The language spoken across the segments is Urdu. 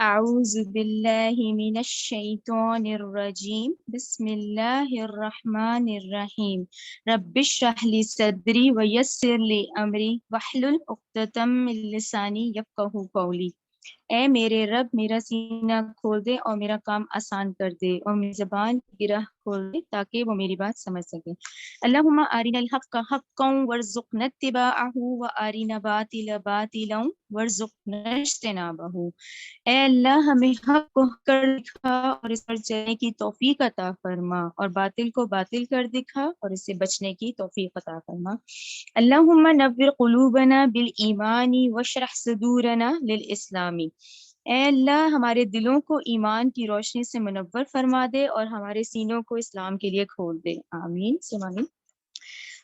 أعوذ بالله من الشيطان الرجيم بسم الله الرحمن الرحيم رب اشرح لي صدري ويسر لي أمري واحلل عقدة من لساني يفقهوا قولي۔ اے میرے رب میرا سینہ کھول دے اور میرا کام آسان کر دے اور میری زبان کی راہ کھول دے تاکہ وہ میری بات سمجھ سکے۔ اللہم ارنا الحق حقا وارزقنا اتباعہ وارنا باطل باطلا وارزقنا اجتنابہ۔ اے اللہ ہمیں حق کو حق کر دکھا اور اس پر چلنے کی توفیق عطا فرما، اور باطل کو باطل کر دکھا اور اس سے بچنے کی توفیق عطا فرما۔ اللہم نور قلوبنا بالایمان واشرح صدورنا للاسلام۔ اے اللہ ہمارے دلوں کو ایمان کی روشنی سے منور فرما دے اور ہمارے سینوں کو اسلام کے لیے کھول دے، آمین ثم آمین۔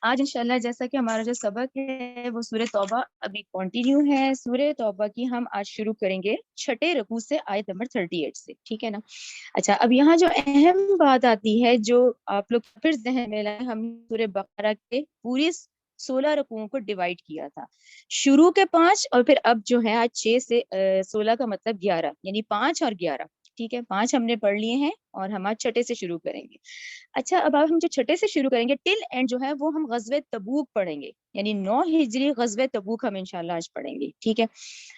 آج انشاءاللہ جیسا کہ ہمارا جو سبق ہے وہ سورہ توبہ ابھی کنٹینیو ہے۔ سورہ توبہ کی ہم آج شروع کریں گے چھٹے رکوع سے، آیت نمبر 38 سے، ٹھیک ہے نا۔ اچھا، اب یہاں جو اہم بات آتی ہے جو آپ لوگ پھر ذہن میں لائیں، ہم سورہ بقرہ کے پوری 16 رکوعوں کو ڈیوائڈ کیا تھا، شروع کے 5 اور پھر اب جو ہے آج 6 سے 16 کا مطلب 11، یعنی 5 اور 11، ٹھیک ہے۔ 5 ہم نے پڑھ لیے ہیں اور ہم آج چھٹے سے شروع کریں گے۔ اچھا، اب ہم جو چھٹے سے شروع کریں گے ٹل اینڈ جو ہے وہ ہم غزوہ تبوک پڑھیں گے، یعنی 9 ہجری غزوہ تبوک ہم انشاءاللہ آج پڑھیں گے، ٹھیک ہے۔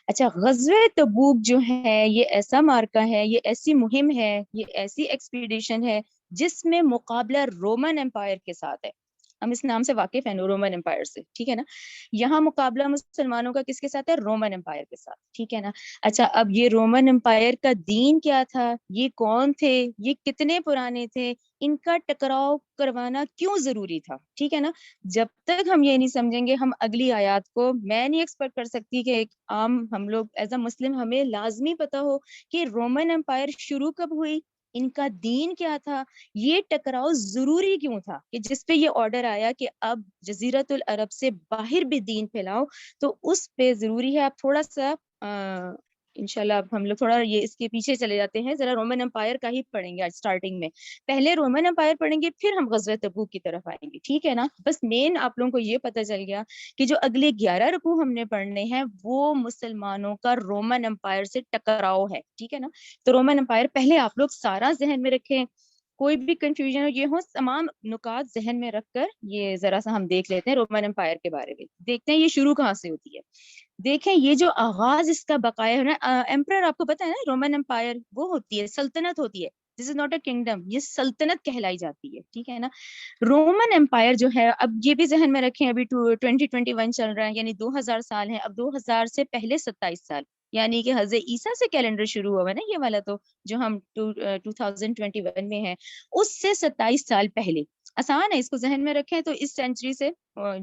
اچھا، غزوہ تبوک جو ہے یہ ایسا مارکہ ہے، یہ ایسی مہم ہے، یہ ایسی ایکسپیڈیشن ہے جس میں مقابلہ رومن امپائر کے ساتھ ہے۔ ہم اس نام سے واقف ہیں، رومن امپائر سے، ٹھیک ہے نا۔ یہاں مقابلہ مسلمانوں کا کس کے ساتھ ہے؟ رومن امپائر کے ساتھ، ٹھیک ہے نا۔ اچھا، اب یہ رومن امپائر کا دین کیا تھا، یہ کون تھے، یہ کتنے پرانے تھے، ان کا ٹکراؤ کروانا کیوں ضروری تھا، ٹھیک ہے نا۔ جب تک ہم یہ نہیں سمجھیں گے، ہم اگلی آیات کو میں نہیں ایکسپیکٹ کر سکتی کہ ایک عام ہم لوگ ایز اے مسلم ہمیں لازمی پتا ہو کہ رومن امپائر شروع کب ہوئی، ان کا دین کیا تھا، یہ ٹکراؤ ضروری کیوں تھا، کہ جس پہ یہ آرڈر آیا کہ اب جزیرت العرب سے باہر بھی دین پھیلاؤ، تو اس پہ ضروری ہے آپ تھوڑا سا انشاءاللہ اب ہم لوگ تھوڑا یہ اس کے پیچھے چلے جاتے ہیں، ذرا رومن امپائر کا ہی پڑھیں گے آج اسٹارٹنگ میں۔ پہلے رومن امپائر پڑھیں گے پھر ہم غزوہ تبوک کی طرف آئیں گے، ٹھیک ہے نا۔ بس مین آپ لوگوں کو یہ پتہ چل گیا کہ جو اگلے 11 رکوع ہم نے پڑھنے ہیں وہ مسلمانوں کا رومن امپائر سے ٹکراؤ ہے، ٹھیک ہے نا۔ تو رومن امپائر پہلے آپ لوگ سارا ذہن میں رکھیں، کوئی بھی کنفیوژن ہو یہ ہو، تمام نکات ذہن میں رکھ کر یہ ذرا سا ہم دیکھ لیتے ہیں رومن امپائر کے بارے میں، دیکھتے ہیں یہ شروع کہاں سے ہوتی ہے۔ دیکھیں یہ جو آغاز اس کا بقایا ہے نا، ایمپرر آپ کو پتا ہے نا، رومن امپائر وہ ہوتی ہے، سلطنت ہوتی ہے، دس از ناٹ اے کنگڈم، یہ سلطنت کہلائی جاتی ہے، ٹھیک ہے نا۔ رومن امپائر جو ہے، اب یہ بھی ذہن میں رکھیں، ابھی 2021 چل رہا ہے، یعنی 2000 سال ہے، اب 2000 سے پہلے 27 سال، یعنی کہ حضرت عیسیٰ سے کیلنڈر شروع ہوا ہے نا، یہ والا تو جو ہم 2021 میں ہے، اس سے 27 سال پہلے، آسان ہے اس کو ذہن میں رکھیں، تو اس سینچری سے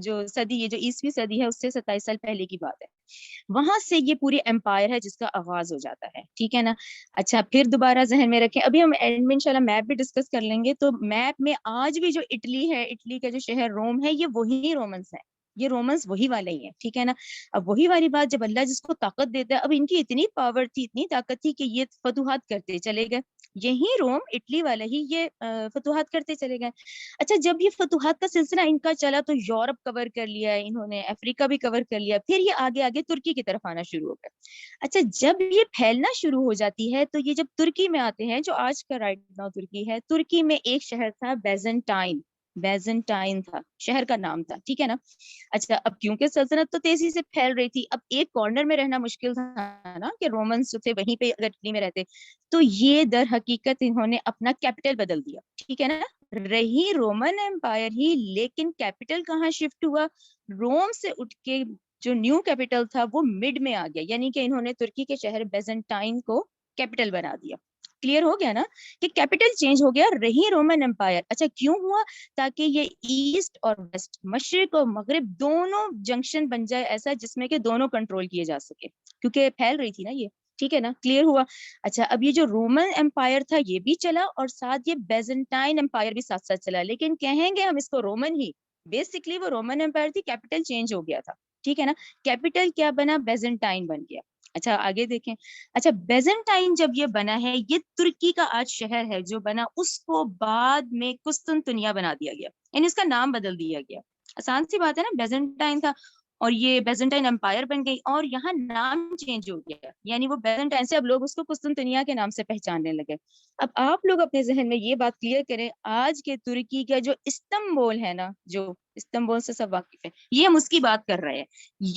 جو صدی، یہ جو عیسوی صدی ہے اس سے 27 سال پہلے کی بات ہے، وہاں سے یہ پوری امپائر ہے جس کا آغاز ہو جاتا ہے، ٹھیک ہے نا۔ اچھا، پھر دوبارہ ذہن میں رکھیں، ابھی ہم اینڈ میں انشاءاللہ میپ بھی ڈسکس کر لیں گے، تو میپ میں آج بھی جو اٹلی ہے، اٹلی کا جو شہر روم ہے، یہ وہی رومنس ہے، یہ رومنس وہی والے ہی ہیں، ٹھیک ہے نا۔ اب وہی والی بات، جب اللہ جس کو طاقت دیتا ہے، اب ان کی اتنی پاور تھی، اتنی طاقت تھی کہ یہ فتوحات کرتے چلے گئے، یہی روم اٹلی والے ہی یہ فتوحات کرتے چلے گئے۔ اچھا، جب یہ فتوحات کا سلسلہ ان کا چلا تو یورپ کور کر لیا ہے انہوں نے، افریقہ بھی کور کر لیا، پھر یہ آگے آگے ترکی کی طرف آنا شروع ہو گیا۔ اچھا، جب یہ پھیلنا شروع ہو جاتی ہے تو یہ جب ترکی میں آتے ہیں، جو آج کا رائٹ ناؤ ترکی ہے، ترکی میں ایک شہر تھا بیزنٹائن، بیزنٹائن تھا شہر کا نام تھا، ٹھیک ہے نا۔ اچھا، اب کیونکہ سلطنت تو تیزی سے پھیل رہی تھی، اب ایک کارنر میں رہنا مشکل تھا نا، کہ رومنس جو تھے وہیں پہ اگر اٹلی میں رہتے، تو یہ در حقیقت انہوں نے اپنا کیپٹل بدل دیا، ٹھیک ہے نا۔ رہی رومن امپائر ہی، لیکن کیپٹل کہاں شفٹ ہوا؟ روم سے اٹھ کے جو نیو کیپٹل تھا وہ مڈ میں آ گیا، یعنی کہ انہوں نے ترکی کے شہر بیزنٹائن کو کیپٹل بنا دیا۔ کلیئر ہو گیا نا کہ کیپٹل چینج ہو گیا، رہی رومن امپائر۔ اچھا، کیوں ہوا؟ تاکہ یہ ایسٹ اور ویسٹ، مشرق اور مغرب، دونوں جنکشن بن جائے ایسا جس میں کہ دونوں کنٹرول کیے جا سکے، کیونکہ پھیل رہی تھی نا یہ، ٹھیک ہے نا۔ کلیئر ہوا؟ اچھا، اب یہ جو رومن امپائر تھا یہ بھی چلا، اور ساتھ یہ بیزنٹائن امپائر بھی ساتھ ساتھ چلا، لیکن کہیں گے ہم اس کو رومن ہی، بیسکلی وہ رومن امپائر تھی، کیپٹل چینج ہو گیا تھا، ٹھیک ہے نا۔ کیپٹل کیا بنا؟ بیزنٹائن بن گیا۔ اچھا، آگے دیکھیں۔ اچھا، بیزنٹائن جب یہ بنا ہے، یہ ترکی کا آج شہر ہے جو بنا، اس کو بعد میں قسطنطنیہ بنا دیا گیا، یعنی اس کا نام بدل دیا گیا۔ آسان سی بات ہے نا، بیزنٹائن تھا، اور یہ بیزنٹائن امپائر بن گئی اور یہاں نام چینج ہو گیا، یعنی وہ بیزنٹائن سے اب لوگ اس کو قسطنطنیہ کے نام سے پہچاننے لگے۔ اب آپ لوگ اپنے ذہن میں یہ بات کلیئر کریں، آج کے ترکی کا جو استنبول ہے نا، جو استنبول سے سب واقف ہے، یہ ہم اس کی بات کر رہے ہیں۔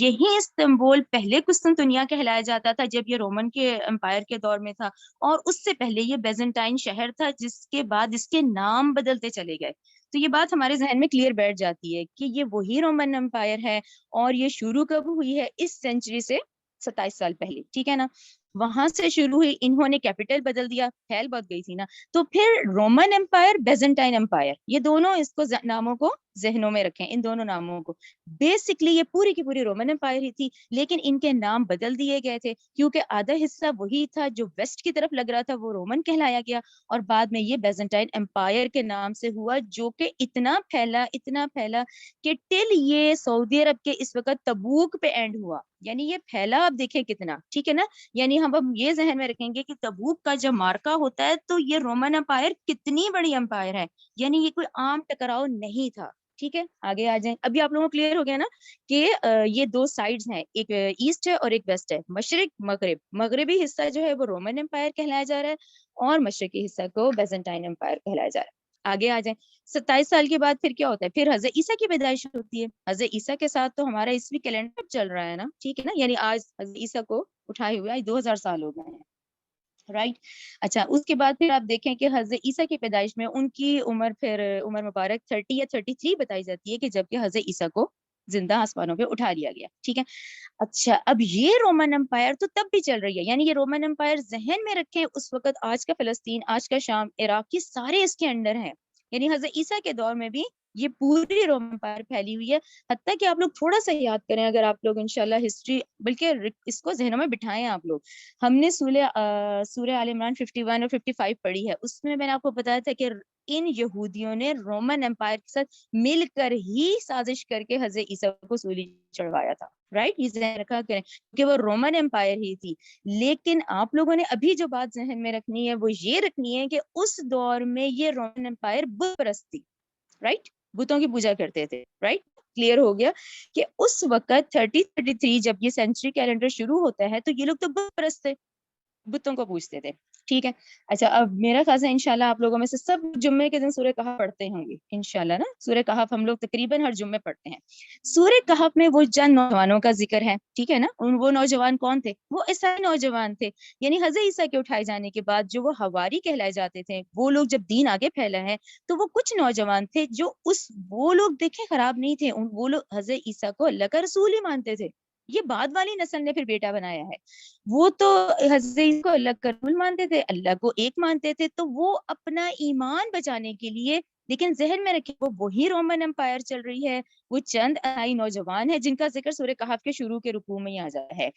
یہی استنبول پہلے قسطنطنیہ کہلایا جاتا تھا جب یہ رومن کے امپائر کے دور میں تھا، اور اس سے پہلے یہ بیزنٹائن شہر تھا، جس کے بعد اس کے نام بدلتے چلے گئے۔ تو یہ بات ہمارے ذہن میں کلیئر بیٹھ جاتی ہے کہ یہ وہی رومن امپائر ہے، اور یہ شروع کب ہوئی ہے؟ اس سینچری سے 27 سال پہلے، ٹھیک ہے نا؟ وہاں سے شروع ہوئی، انہوں نے کیپٹل بدل دیا، پھیل بہت گئی تھی نا، تو پھر رومن امپائر، بیزنٹائن امپائر، یہ دونوں اس کو ناموں کو ذہنوں میں رکھیں، ان دونوں ناموں کو۔ بیسکلی یہ پوری کی پوری رومن امپائر ہی تھی، لیکن ان کے نام بدل دیے گئے تھے کیونکہ آدھا حصہ وہی تھا جو ویسٹ کی طرف لگ رہا تھا، وہ رومن کہلایا گیا، اور بعد میں یہ بیزنٹائن امپائر کے نام سے ہوا، جو کہ اتنا پھیلا کہ ٹل یہ سعودی عرب کے اس وقت تبوک پہ اینڈ ہوا، یعنی یہ پھیلا، آپ دیکھیں کتنا، ٹھیک ہے نا؟ یعنی ہم اب یہ ذہن میں رکھیں گے کہ تبوک کا جب مارکا ہوتا ہے تو یہ رومن امپائر کتنی بڑی امپائر ہے، یعنی یہ کوئی عام ٹکراؤ نہیں تھا، ٹھیک ہے؟ آگے آ جائیں، ابھی آپ لوگوں کو کلیئر ہو گیا نا کہ یہ دو سائڈز ہیں، ایک ایسٹ ہے اور ایک ویسٹ ہے، مشرق مغرب، مغربی حصہ جو ہے وہ رومن امپائر کہلایا جا رہا ہے اور مشرقی حصہ کو بیزنٹائن امپائر کہلایا جا رہا ہے۔ آگے آ جائیں، 27 سال کے بعد پھر کیا ہوتا ہے؟ پھر حضرت عیسیٰ کی پیدائش ہوتی ہے۔ حضرت عیسیٰ کے ساتھ تو ہمارا عیسوی کیلنڈر چل رہا ہے نا، ٹھیک ہے نا؟ یعنی آج حضرت عیسیٰ کو اٹھائے ہوئے آج 2000 سال ہو گئے ہیں، رائٹ؟ اچھا، اس کے بعد پھر آپ دیکھیں کہ حضرت عیسیٰ کی پیدائش میں ان کی عمر مبارک 30 یا 33 بتائی جاتی ہے، کہ جبکہ حضرت عیسیٰ کو زندہ آسمانوں پہ اٹھا لیا گیا، ٹھیک ہے؟ اچھا، اب یہ رومن امپائر تو تب بھی چل رہی ہے، یعنی یہ رومن امپائر ذہن میں رکھیں، اس وقت آج کا فلسطین، آج کا شام، عراق کی سارے اس کے انڈر ہیں، یعنی حضرت عیسیٰ کے دور میں بھی یہ پوری رومن امپائر پھیلی ہوئی ہے۔ حتیٰ کہ آپ لوگ تھوڑا سا یاد کریں، اگر آپ لوگ انشاءاللہ ہسٹری، بلکہ اس کو ذہنوں میں بٹھائیں آپ لوگ، ہم نے سورہ آل عمران 51 اور 55 پڑھی ہے، اس میں نے آپ کو بتایا تھا کہ ان یہودیوں نے رومن امپائر کے ساتھ مل کر ہی سازش کر کے حضرت عیسیٰ کو سولی چڑھوایا تھا، رائٹ؟ یہ ذہن رکھا کریں کہ وہ رومن امپائر ہی تھی۔ لیکن آپ لوگوں نے ابھی جو بات ذہن میں رکھنی ہے وہ یہ رکھنی ہے کہ اس دور میں یہ رومن امپائر بت پرست تھی، رائٹ؟ بتوں کی پوجا کرتے تھے، رائٹ؟ کلیئر ہو گیا کہ اس وقت 33 جب یہ سینچری کیلنڈر شروع ہوتا ہے تو یہ لوگ تو بت پرست تھے، بتوں کو پوچھتے تھے، ٹھیک ہے؟ اچھا، اب میرا خیال ہے انشاءاللہ آپ لوگوں میں سے سب جمعے کے دن سورہ کہف پڑھتے ہوں گے انشاءاللہ نا، سورہ کہف ہم لوگ تقریباً ہر جمعے پڑھتے ہیں۔ سورہ کہف میں وہ چند نوجوانوں کا ذکر ہے، ٹھیک ہے نا؟ وہ نوجوان کون تھے؟ وہ عیسائی نوجوان تھے، یعنی حضرت عیسیٰ کے اٹھائے جانے کے بعد جو وہ حواری کہلائے جاتے تھے، وہ لوگ جب دین آگے پھیلا ہے تو وہ کچھ نوجوان تھے جو وہ لوگ دیکھیں خراب نہیں تھے، وہ لوگ حضرت عیسیٰ کو اللہ کا رسول ہی مانتے تھے۔ یہ بعد والی نسل نے پھر بیٹا بنایا ہے، وہ تو حضرت کو اللہ کا رسول مانتے تھے، اللہ کو ایک مانتے تھے، تو وہ اپنا ایمان بچانے کے لیے، لیکن ذہن میں رکھیں وہ وہی رومن امپائر چل رہی ہے، وہ چند عیسائی نوجوان ہیں جن کا ذکر سورہ کہف کے شروع کے رکوع میں ہی آ جاتا ہے،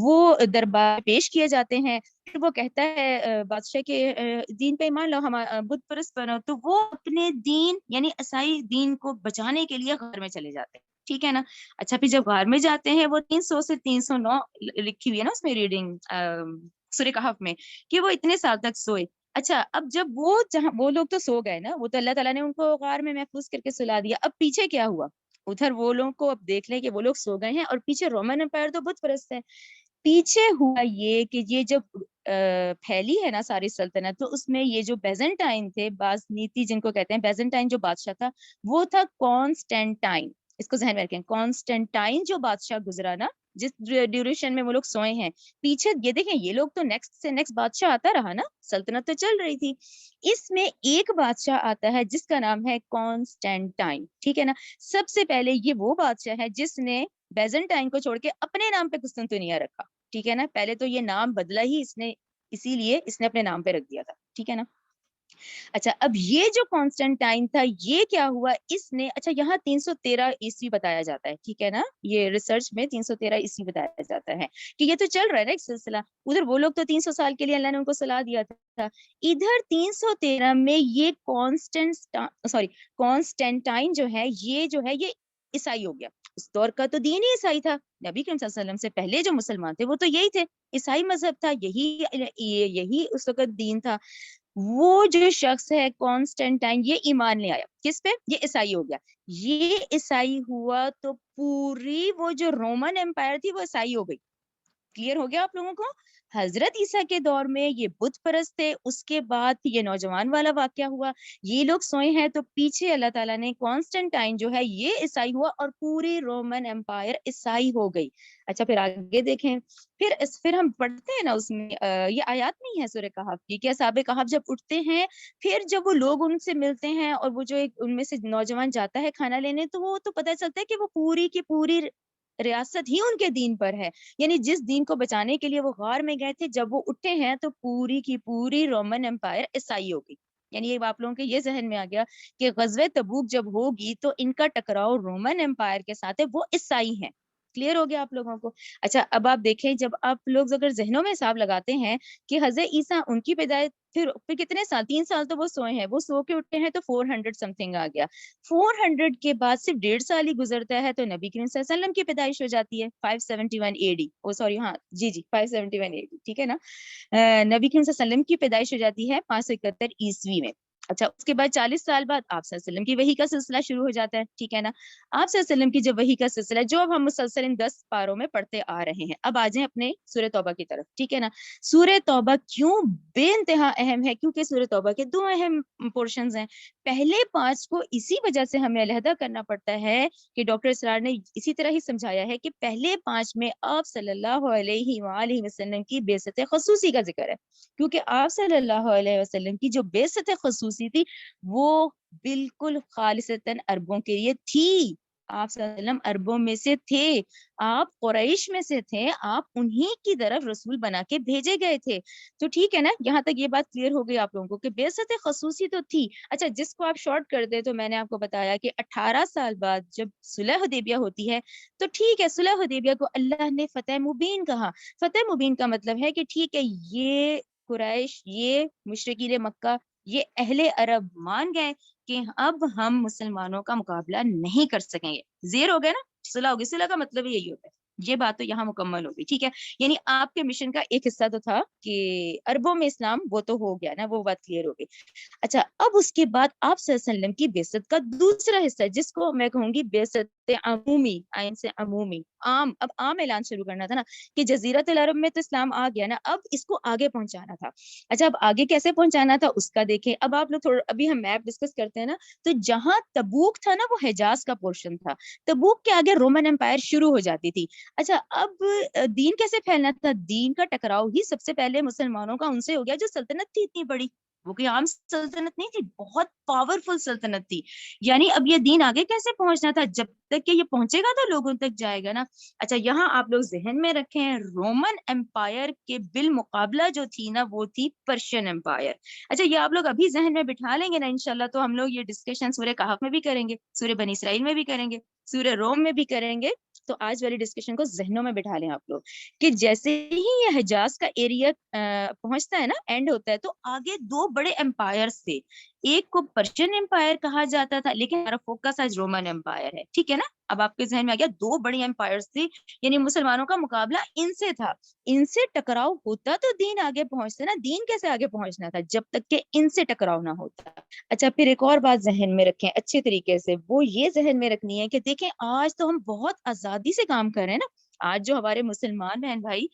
وہ دربار پیش کیے جاتے ہیں، پھر وہ کہتا ہے بادشاہ کے دین پہ ایمان لاؤ، ہم بت پرست بنو، تو وہ اپنے دین یعنی عیسائی دین کو بچانے کے لیے غار میں چلے جاتے ہیں، ٹھیک ہے نا؟ اچھا، پھر جب غار میں جاتے ہیں، وہ 300 سے 309 لکھی ہوئی ہے نا اس میں ریڈنگ سورہ کہف میں، کہ وہ اتنے سال تک سوئے۔ اچھا، اب جب وہ لوگ تو سو گئے نا، وہ تو اللہ تعالیٰ نے ان کو غار میں محفوظ کر کے سلا دیا، اب پیچھے کیا ہوا؟ ادھر وہ لوگ کو اب دیکھ لیں کہ وہ لوگ سو گئے ہیں، اور پیچھے رومن امپائر تو بت پرست ہے۔ پیچھے ہوا یہ کہ یہ جب پھیلی ہے نا ساری سلطنت، تو اس میں یہ جو بیزنٹائن تھے، نیتی جن کو کہتے ہیں، بیزنٹائن جو بادشاہ تھا وہ تھا کانسٹینٹائن، اس کو ذہن میں رکھیں، کانسٹینٹائن جو بادشاہ گزرا نا، جس ڈیوریشن میں وہ لوگ سوئے ہیں، پیچھے یہ دیکھیں یہ لوگ تو نیکسٹ سے نیکسٹ بادشاہ آتا رہا نا، سلطنت تو چل رہی تھی، اس میں ایک بادشاہ آتا ہے جس کا نام ہے کانسٹینٹائن، ٹھیک ہے نا؟ سب سے پہلے یہ وہ بادشاہ ہے جس نے بیزنٹائن کو چھوڑ کے اپنے نام پہ قسطنطنیہ رکھا، ٹھیک ہے نا؟ پہلے تو یہ نام بدلا ہی اس نے، اسی لیے اس نے اپنے نام پہ رکھ دیا تھا، ٹھیک ہے نا؟ اچھا، اب یہ جو کانسٹینٹائن تھا یہ کیا ہوا، اس نے، اچھا یہاں 313 عیسوی بتایا جاتا ہے، ٹھیک ہے نا؟ یہ ریسرچ میں 313 عیسوی بتایا جاتا ہے کہ یہ تو چل رہا ہے نا ایک سلسلہ، ادھر وہ لوگ تو 300 سال کے لیے اللہ نے ان کو صلاح دیا تھا، ادھر 313 میں یہ کانسٹینٹائن جو ہے یہ عیسائی ہو گیا، اس دور کا تو دین ہی عیسائی تھا، نبی کریم صلی اللہ علیہ وسلم سے پہلے جو مسلمان تھے وہ تو یہی تھے، عیسائی مذہب تھا، یہی اس وقت دین تھا۔ وہ جو شخص ہے کانسٹینٹائن یہ ایمان لے آیا کس پہ؟ یہ عیسائی ہو گیا. یہ عیسائی ہوا تو پوری وہ جو رومن امپائر تھی وہ عیسائی ہو گئی. کلیئر ہو گیا آپ لوگوں کو؟ حضرت عیسیٰ کے دور میں یہ بت پرست تھے, اس کے بعد یہ نوجوان والا واقعہ ہوا, یہ لوگ سوئے ہیں تو پیچھے اللہ تعالیٰ نے کانسٹنٹائن جو ہے یہ عیسائی ہوا اور پوری رومن امپائر عیسائی ہو گئی. اچھا پھر آگے دیکھیں, پھر ہم پڑھتے ہیں نا اس میں یہ آیات نہیں ہے سورہ کہف کی کہ اصحاب کہف جب اٹھتے ہیں پھر جب وہ لوگ ان سے ملتے ہیں اور وہ جو ایک ان میں سے نوجوان جاتا ہے کھانا لینے تو وہ تو پتہ چلتا ہے کہ وہ پوری کی پوری ریاست ہی ان کے دین پر ہے, یعنی جس دین کو بچانے کے لیے وہ غار میں گئے تھے جب وہ اٹھے ہیں تو پوری کی پوری رومن امپائر عیسائی ہو گئی. یعنی یہ آپ لوگوں کے یہ ذہن میں آ گیا کہ غزوہ تبوک جب ہوگی تو ان کا ٹکراؤ رومن امپائر کے ساتھ ہے, وہ عیسائی ہیں. کلیئر ہو گیا آپ لوگوں کو؟ اچھا اب آپ دیکھیں جب آپ لوگ اگر ذہنوں میں حساب لگاتے ہیں کہ حضرت عیسیٰ ان کی پیدائش پھر کتنے سال 3 سال تو وہ سوئے ہیں, وہ سو کے اٹھتے ہیں تو 400 سم تھنگ آ گیا. 400 کے بعد صرف 1.5 سال ہی گزرتا ہے تو نبی کریم صلی اللہ علیہ وسلم کی پیدائش ہو جاتی ہے 571 AD. او سوری ہاں جی 571 AD, ٹھیک ہے نا. نبی کریم صلی اللہ علیہ وسلم کی پیدائش ہو جاتی ہے 571 عیسوی میں. اچھا اس کے بعد 40 سال بعد آپ صلی اللہ علیہ وسلم کی وحی کا سلسلہ شروع ہو جاتا ہے, ٹھیک ہے نا. آپ صلی اللہ علیہ وسلم کی جب وحی کا سلسلہ جو اب ہم مسلسل ان 10 پاروں میں پڑھتے آ رہے ہیں, اب آ جائیں اپنے سورہ توبہ کی طرف, ٹھیک ہے نا. سورہ توبہ کیوں بے انتہا اہم ہے؟ کیونکہ سورہ توبہ کے 2 اہم پورشنز ہیں. پہلے 5 کو اسی وجہ سے ہمیں علیحدہ کرنا پڑتا ہے کہ ڈاکٹر اسرار نے اسی طرح ہی سمجھایا ہے کہ پہلے 5 میں آپ صلی اللہ علیہ وآلہ وسلم کی بعثت خصوصی کا ذکر ہے, کیونکہ آپ صلی اللہ علیہ وسلم کی جو بعثت خصوصی تھی وہ بالکل خالصتاً عربوں کے لیے تھی. آپ صلی اللہ علیہ وسلم عربوں میں سے تھے, آپ قریش میں سے تھے, آپ انہی کی طرف رسول بنا کے بھیجے گئے تھے. تو ٹھیک ہے نا, یہاں تک یہ بات کلیئر ہو گئی آپ لوگوں کو کہ بعثت خصوصی تو تھی. اچھا جس کو آپ شارٹ کر دیں تو میں نے آپ کو بتایا کہ 18 سال بعد جب صلح حدیبیہ ہوتی ہے تو ٹھیک ہے صلح حدیبیہ کو اللہ نے فتح مبین کہا. فتح مبین کا مطلب ہے کہ ٹھیک ہے یہ قریش, یہ مشرکین مکہ, یہ اہل عرب مان گئے کہ اب ہم مسلمانوں کا مقابلہ نہیں کر سکیں گے. زیر ہو گیا نا, صلح ہوگی. صلح کا مطلب یہی ہوتا ہے. یہ بات تو یہاں مکمل ہوگی, ٹھیک ہے. یعنی آپ کے مشن کا ایک حصہ تو تھا کہ عربوں میں اسلام, وہ تو ہو گیا نا, وہ بات کلیئر ہو گئی. اچھا اب اس کے بعد آپ صلی اللہ علیہ وسلم کی بعثت کا دوسرا حصہ جس کو میں کہوں گی بعثت عمومی, آئین سے عمومی, عام, اب عام اعلان شروع کرنا تھا نا کہ جزیرۃ العرب میں تو اسلام آ گیا نا, اب اس کو آگے پہنچانا تھا. اچھا اب آگے کیسے پہنچانا تھا اس کا دیکھیں. اب آپ لوگ تھوڑا ابھی ہم میپ ڈسکس کرتے ہیں نا, تو جہاں تبوک تھا نا وہ حجاز کا پورشن تھا, تبوک کے آگے رومن امپائر شروع ہو جاتی تھی. اچھا اب دین کیسے پھیلنا تھا؟ دین کا ٹکراؤ ہی سب سے پہلے مسلمانوں کا ان سے ہو گیا جو سلطنت تھی اتنی بڑی. وہ کوئی عام سلطنت نہیں تھی, بہت پاورفل سلطنت تھی. یعنی اب یہ دین آگے کیسے پہنچنا تھا؟ جب تک کہ یہ پہنچے گا تو لوگوں تک جائے گا نا. اچھا یہاں آپ لوگ ذہن میں رکھیں رومن امپائر کے بالمقابلہ جو تھی نا وہ تھی پرشین امپائر. اچھا یہ آپ لوگ ابھی ذہن میں بٹھا لیں گے نا انشاءاللہ, تو ہم لوگ یہ ڈسکشن سورہ کہف میں بھی کریں گے, سورہ بنی اسرائیل میں بھی کریں گے, سورہ روم میں بھی کریں گے. تو آج والی ڈسکشن کو ذہنوں میں بٹھا لیں آپ لوگ کہ جیسے ہی یہ حجاز کا ایریا پہنچتا ہے نا, اینڈ ہوتا ہے, تو آگے 2 بڑے امپائرز تھے. ایک کو پرشین امپائر کہا جاتا تھا لیکن ہمارا فوکس آج رومن امپائر ہے, ٹھیک ہے نا. اب آپ کے ذہن میں آ گیا 2 بڑی امپائرز تھی, یعنی مسلمانوں کا مقابلہ ان سے تھا. ان سے ٹکراؤ ہوتا تو دین آگے پہنچتا نا. دین کیسے آگے پہنچنا تھا جب تک کہ ان سے ٹکراؤ نہ ہوتا. اچھا پھر ایک اور بات ذہن میں رکھیں اچھے طریقے سے, وہ یہ ذہن میں رکھنی ہے کہ دیکھیں آج تو ہم بہت آزادی سے کام کر رہے ہیں نا. آج جو ہمارے مسلمان بہن بھائی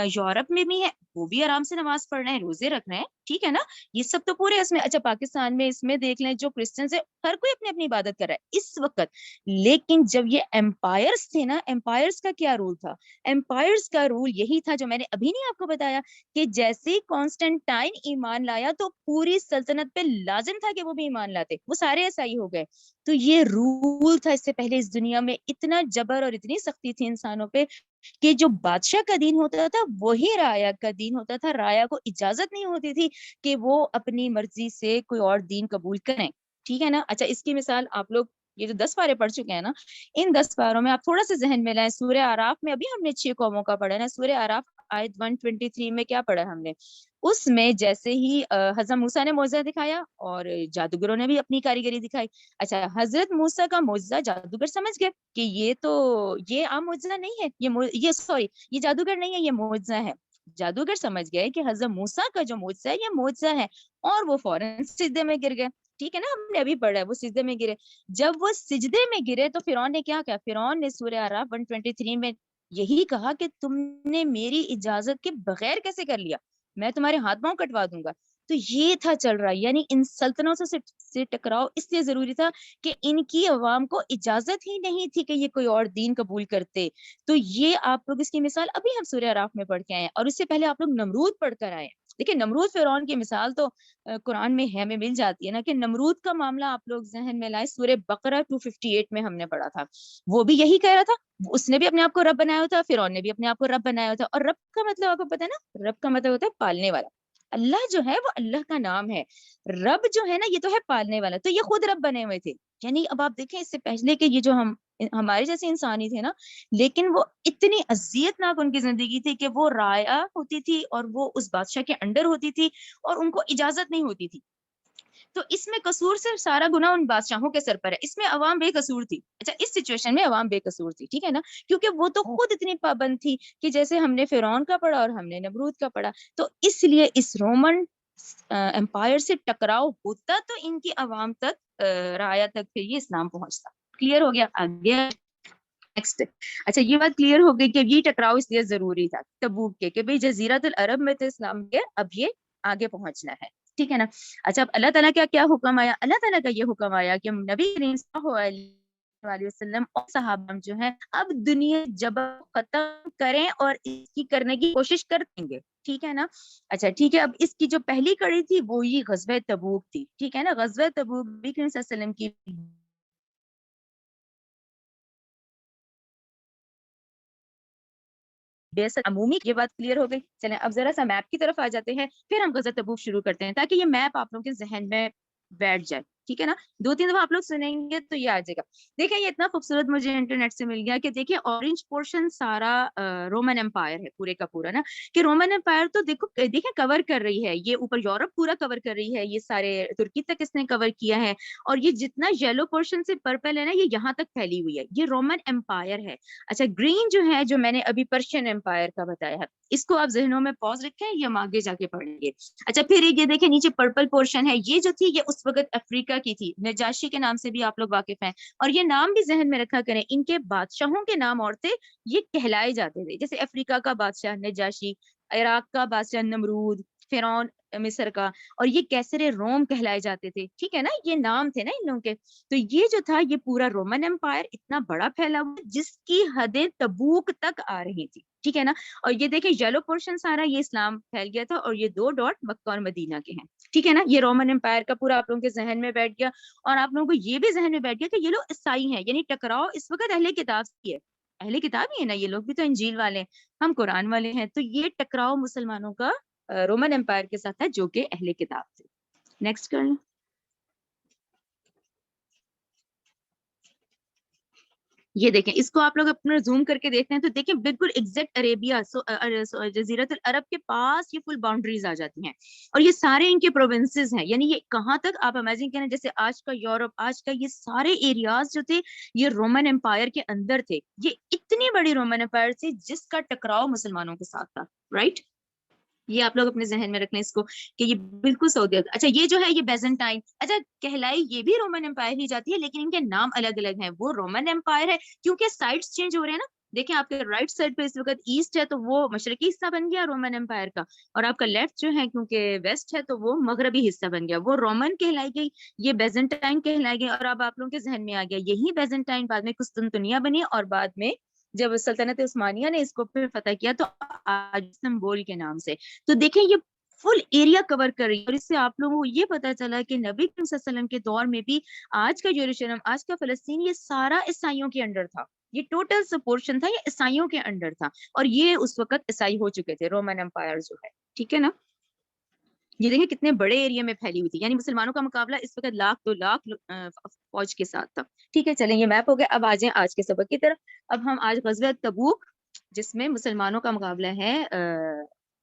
یورپ میں بھی ہیں وہ بھی آرام سے نماز پڑھ رہے ہیں, روزے رکھ رہے ہیں, ٹھیک ہے نا. یہ سب تو پورے اس میں. اچھا پاکستان میں اس میں دیکھ لیں جو کرسچنز ہیں ہر کوئی اپنی اپنی عبادت کر رہا ہے اس وقت. لیکن جب یہ امپائرز تھے نا, امپائرز کا کیا رول تھا؟ امپائرز کا رول یہی تھا جو میں نے ابھی نہیں آپ کو بتایا کہ جیسے ہی کانسٹنٹائن ایمان لایا تو پوری سلطنت پہ لازم تھا کہ وہ بھی ایمان لاتے, وہ سارے ایسائی ہو گئے. تو یہ رول تھا. اس سے پہلے اس دنیا میں اتنا جبر اور اتنی سختی تھی انسانوں پہ کہ جو بادشاہ کا دین ہوتا تھا وہی رایا کا دین ہوتا تھا. رایا کو اجازت نہیں ہوتی تھی کہ وہ اپنی مرضی سے کوئی اور دین قبول کریں, ٹھیک ہے نا. اچھا اس کی مثال آپ لوگ یہ جو 10 پارے پڑھ چکے ہیں نا, ان 10 پاروں میں آپ تھوڑا سا ذہن میں لائیں. سورہ اعراف میں ابھی ہم نے 6 قوموں کا پڑھا نا. سورہ اعراف آیت 123 میں کیا پڑھا ہم نے؟ اس میں جیسے ہی حضرت موسیٰ نے معجزہ دکھایا اور جادوگروں نے بھی اپنی کاریگری دکھائی. اچھا حضرت موسیٰ کا معجزہ جادوگر سمجھ گئے کہ یہ عام معجزہ نہیں ہے, یہ سوری یہ جادوگر نہیں ہے, یہ معجزہ ہے. جادوگر سمجھ گئے کہ حضرت موسیٰ کا جو معجزہ ہے یہ معجزہ ہے، اور وہ فوراً سجدے میں گر گئے. ٹھیک ہے نا، ہم نے ابھی پڑھا ہے وہ سجدے میں گرے. جب وہ سجدے میں گرے تو فرعون نے کیا کہا؟ فرعون نے سورہ اعراف 123 میں یہی کہا کہ تم نے میری اجازت کے بغیر کیسے کر لیا، میں تمہارے ہاتھ پاؤں کٹوا دوں گا. تو یہ تھا چل رہا، یعنی ان سلطنتوں سے ٹکراؤ اس لیے ضروری تھا کہ ان کی عوام کو اجازت ہی نہیں تھی کہ یہ کوئی اور دین قبول کرتے. تو یہ آپ لوگ اس کی مثال ابھی ہم سورہ اعراف میں پڑھ کے آئے ہیں، اور اس سے پہلے آپ لوگ نمرود پڑھ کر آئے ہیں. دیکھیں نمرود فرعون کی مثال تو قرآن میں ہے، ہمیں مل جاتی ہے نا، کہ نمرود کا معاملہ آپ لوگ ذہن میں لائیں. سورہ بقرہ 258 میں ہم نے پڑھا تھا، وہ بھی یہی کہہ رہا تھا. اس نے بھی اپنے آپ کو رب بنایا ہوتا، فرعون نے بھی اپنے آپ کو رب بنایا ہوتا. اور رب کا مطلب آپ کو پتا ہے نا، رب کا مطلب ہوتا ہے پالنے والا. اللہ جو ہے وہ اللہ کا نام ہے، رب جو ہے نا یہ تو ہے پالنے والا. تو یہ خود رب بنے ہوئے تھے. یعنی اب آپ دیکھیں اس سے پہلے کہ یہ جو ہمارے جیسے انسانی تھے نا، لیکن وہ اتنی اذیت ناک ان کی زندگی تھی کہ وہ رایا ہوتی تھی اور وہ اس بادشاہ کے انڈر ہوتی تھی اور ان کو اجازت نہیں ہوتی تھی. تو اس میں قصور صرف سارا گناہ ان بادشاہوں کے سر پر ہے، اس میں عوام بے قصور تھی. اچھا اس سچویشن میں عوام بے قصور تھی، ٹھیک ہے نا، کیونکہ وہ تو خود اتنی پابند تھی کہ جیسے ہم نے فرعون کا پڑھا اور ہم نے نمرود کا پڑھا. تو اس لیے اس رومن امپائر سے ٹکراؤ ہوتا تو ان کی عوام تک رعایا تک پھر یہ اسلام پہنچتا. کلیئر ہو گیا؟ آگے نیکسٹ. اچھا یہ بات کلیئر ہو گئی کہ یہ ٹکراؤ اس لیے ضروری تھا تبوک کے، کہ بھئی جزیرۃ العرب میں تو اسلام کے اب یہ آگے پہنچنا ہے. ٹھیک ہے نا. اچھا اب اللہ تعالیٰ کا کیا حکم آیا؟ اللہ تعالیٰ کا یہ حکم آیا کہ نبی کریم صلی اللہ علیہ وسلم اور صحابہ جو ہیں اب دنیا جب ختم کریں اور اس کی کرنے کی کوشش کریں گے. ٹھیک ہے نا. اچھا ٹھیک ہے. اب اس کی جو پہلی کڑی تھی وہ یہ غزوہ تبوک تھی. ٹھیک ہے نا. غزوہ تبوک نبی کریم صلی اللہ علیہ وسلم کی بیسٹ عمومی. یہ بات کلیئر ہو گئی. چلیں اب ذرا سا میپ کی طرف آ جاتے ہیں، پھر ہم غزوہ تبوک شروع کرتے ہیں تاکہ یہ میپ آپ لوگوں کے ذہن میں بیٹھ جائے. ٹھیک ہے نا. 2-3 دفعہ آپ لوگ سنیں گے تو یہ آ جائے گا. دیکھیں یہ اتنا خوبصورت مجھے انٹرنیٹ سے مل گیا کہ دیکھیں اورنج پورشن سارا رومن امپائر ہے پورے کا پورا نا، کہ رومن امپائر تو دیکھو دیکھیں کور کر رہی ہے، یہ اوپر یورپ پورا کور کر رہی ہے، یہ سارے ترکی تک اس نے کور کیا ہے، اور یہ جتنا یلو پورشن سے پرپل ہے نا یہ یہاں تک پھیلی ہوئی ہے، یہ رومن امپائر ہے. اچھا گرین جو ہے جو میں نے ابھی پرشین امپائر کا بتایا ہے، اس کو آپ ذہنوں میں پاز رکھیں، یہ ہم آگے جا کے پڑھیں گے. اچھا پھر یہ دیکھیں نیچے پرپل پورشن ہے، یہ جو تھی یہ اس وقت افریقہ کی تھی، نجاشی کے نام سے بھی آپ لوگ واقف ہیں، اور یہ نام بھی ذہن میں رکھا کریں، ان کے بادشاہوں کے نام اور تھے، یہ کہلائے جاتے تھے. جیسے افریقہ کا بادشاہ نجاشی، عراق کا بادشاہ نمرود، فرعون مصر کا، اور یہ کیسر روم کہلائے جاتے تھے. ٹھیک ہے نا. یہ نام تھے نا ان لوگوں کے. تو یہ جو تھا یہ پورا رومن امپائر اتنا بڑا پھیلا ہوا جس کی حدیں تبوک تک آ رہی تھی. ٹھیک ہے نا. اور یہ دیکھیں یلو پورشن سارا یہ اسلام پھیل گیا تھا، اور یہ 2 ڈاٹ مکہ اور مدینہ کے ہیں. ٹھیک ہے نا. یہ رومن امپائر کا پورا آپ لوگوں کے ذہن میں بیٹھ گیا. اور آپ لوگوں کو یہ بھی ذہن میں بیٹھ گیا کہ یہ لوگ عیسائی ہیں، یعنی ٹکراؤ اس وقت اہل کتاب کی ہے. اہل کتاب ہی ہے نا یہ لوگ بھی، تو انجیل والے ہیں، ہم قرآن والے ہیں. تو یہ ٹکراؤ مسلمانوں کا رومن امپائر کے ساتھ ہے جو کہ اہل کتاب تھے. نیکسٹ کر لیں. یہ دیکھیں اس کو آپ لوگ اپنا زوم کر کے دیکھتے ہیں تو دیکھیں بالکل ایگزیکٹ عربیہ جزیرت العرب کے پاس یہ فل باؤنڈریز آ جاتی ہیں، اور یہ سارے ان کے پروونسز ہیں. یعنی یہ کہاں تک آپ امیجن کریں، جیسے آج کا یورپ، آج کا یہ سارے ایریاز جو تھے یہ رومن امپائر کے اندر تھے. یہ اتنی بڑی رومن امپائر تھی جس کا ٹکراؤ مسلمانوں کے ساتھ تھا. رائٹ. یہ آپ لوگ اپنے ذہن میں رکھ لیں اس کو کہ یہ بالکل سعودیہ. اچھا یہ جو ہے یہ بیزنٹائن، اچھا کہلائی یہ بھی رومن امپائر ہی جاتی ہے لیکن ان کے نام الگ الگ ہیں. وہ رومن امپائر ہے کیونکہ سائڈس چینج ہو رہے ہیں نا. دیکھیں آپ کے رائٹ سائڈ پہ اس وقت ایسٹ ہے تو وہ مشرقی حصہ بن گیا رومن امپائر کا، اور آپ کا لیفٹ جو ہے کیونکہ ویسٹ ہے تو وہ مغربی حصہ بن گیا، وہ رومن کہلائی گئی، یہ بیزنٹائن کہلائی گئی. اور اب آپ لوگوں کے ذہن میں آ گیا یہی بیزنٹائن بعد میں قسطنطنیہ بنی، اور بعد میں جب سلطنت عثمانیہ نے اس کو پھر فتح کیا تو آج استنبول کے نام سے. تو دیکھیں یہ فل ایریا کور کر رہی ہے، اور اس سے آپ لوگوں کو یہ پتا چلا کہ نبی کریم صلی اللہ علیہ وسلم کے دور میں بھی آج کا یروشلم، آج کا فلسطین، یہ سارا عیسائیوں کے انڈر تھا. یہ ٹوٹل پورشن تھا یہ عیسائیوں کے انڈر تھا، اور یہ اس وقت عیسائی ہو چکے تھے رومن امپائر جو ہے. ٹھیک ہے نا. یہ دیکھیں کتنے بڑے ایریا میں پھیلی ہوئی تھی، یعنی مسلمانوں کا مقابلہ اس وقت 1,00,000 2 لاکھ فوج کے ساتھ تھا. ٹھیک ہے. چلیں یہ میپ ہو گیا. اب آ جائیں آج کے سبق کی طرف. اب ہم آج غزوہ تبوک جس میں مسلمانوں کا مقابلہ ہے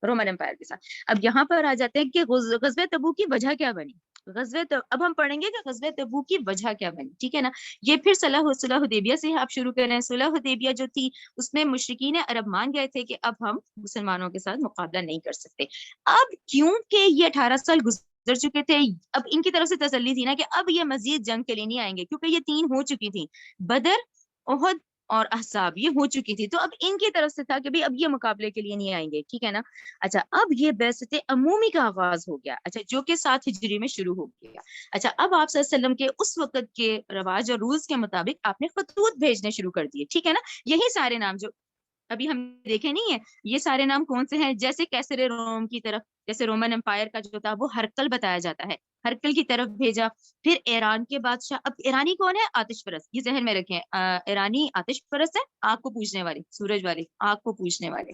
رومن امپائر کے ساتھ. اب یہاں پر آ جاتے ہیں کہ غزوہ تبوک کی وجہ کیا بنی. غزوہ اب ہم پڑھیں گے کہ غزوہ تبوک کی وجہ کیا بنی، ٹھیک ہے نا. یہ پھر صلح حدیبیہ سے آپ شروع کریں. صلح حدیبیہ جو تھی اس میں مشرکین عرب مان گئے تھے کہ اب ہم مسلمانوں کے ساتھ مقابلہ نہیں کر سکتے. اب کیونکہ یہ 18 سال گزر چکے تھے، اب ان کی طرف سے تسلی تھی نا کہ اب یہ مزید جنگ کے لیے نہیں آئیں گے، کیونکہ یہ 3 ہو چکی تھی، بدر، احد اور احزاب، یہ ہو چکی تھی. تو اب ان کی طرف سے تھا کہ اب یہ مقابلے کے لیے نہیں آئیں گے، ٹھیک ہے نا. اچھا اب یہ بعثت عمومی کا آغاز ہو گیا، اچھا جو کہ 7 ہجری میں شروع ہو گیا. اچھا اب آپ صلی اللہ علیہ وسلم کے اس وقت کے رواج اور رولز کے مطابق آپ نے خطوط بھیجنے شروع کر دیے، ٹھیک ہے نا. یہی سارے نام جو ابھی ہم دیکھے نہیں ہے، یہ سارے نام کون سے ہیں؟ جیسے کیسر روم کی طرف، جیسے رومن امپائر کا جو تھا وہ ہرکل بتایا جاتا ہے، ہرکل کی طرف بھیجا. پھر ایران کے بادشاہ، اب ایرانی کون ہے؟ آتش پرست، یہ ذہن میں رکھیں. ایرانی آتش پرست ہے، آگ کو پوجنے والے، سورج والے، آگ کو پوجنے والے.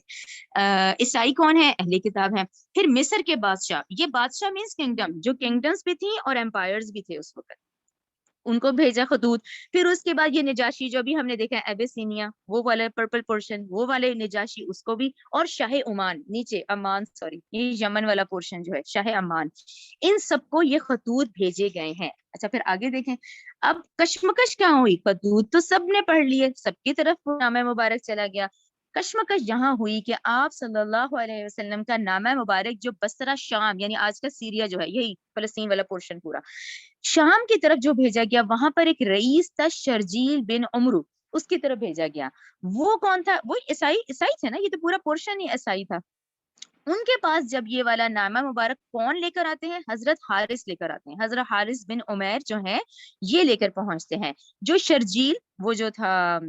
عیسائی کون ہے؟ اہل کتاب ہیں. پھر مصر کے بادشاہ، یہ بادشاہ مینس کنگڈم، جو کنگڈمز بھی تھیں اور امپائرز بھی تھے اس وقت، ان کو بھیجا خطوط. پھر اس کے بعد یہ نجاشی جو بھی ہم نے دیکھا ایبیسینیا، وہ والے پرپل پورشن، وہ والے نجاشی، اس کو بھی. اور شاہ عمان نیچے، امان سوری، یہ یمن والا پورشن جو ہے شاہ امان، ان سب کو یہ خطوط بھیجے گئے ہیں. اچھا پھر آگے دیکھیں، اب کشمکش کہاں ہوئی؟ خطوط تو سب نے پڑھ لیے، سب کی طرف نامہ مبارک چلا گیا. کشمکش یہاں ہوئی کہ آپ صلی اللہ علیہ وسلم کا نامہ مبارک جو بصرہ شام، یعنی آج کا سیریا جو ہے، یہی فلسطین والا پورشن پورا، شام کی طرف جو بھیجا گیا، وہاں پر ایک رئیس تھا شرجیل بن عمرو، اس کی طرف بھیجا گیا. وہ کون تھا؟ وہ عیسائی تھے نا، یہ تو پورا پورشن ہی عیسائی تھا. ان کے پاس جب یہ والا نامہ مبارک کون لے کر آتے ہیں؟ حضرت حارث لے کر آتے ہیں. حضرت حارث بن عمیر جو ہیں یہ لے کر پہنچتے ہیں. جو شرجیل، وہ جو تھا،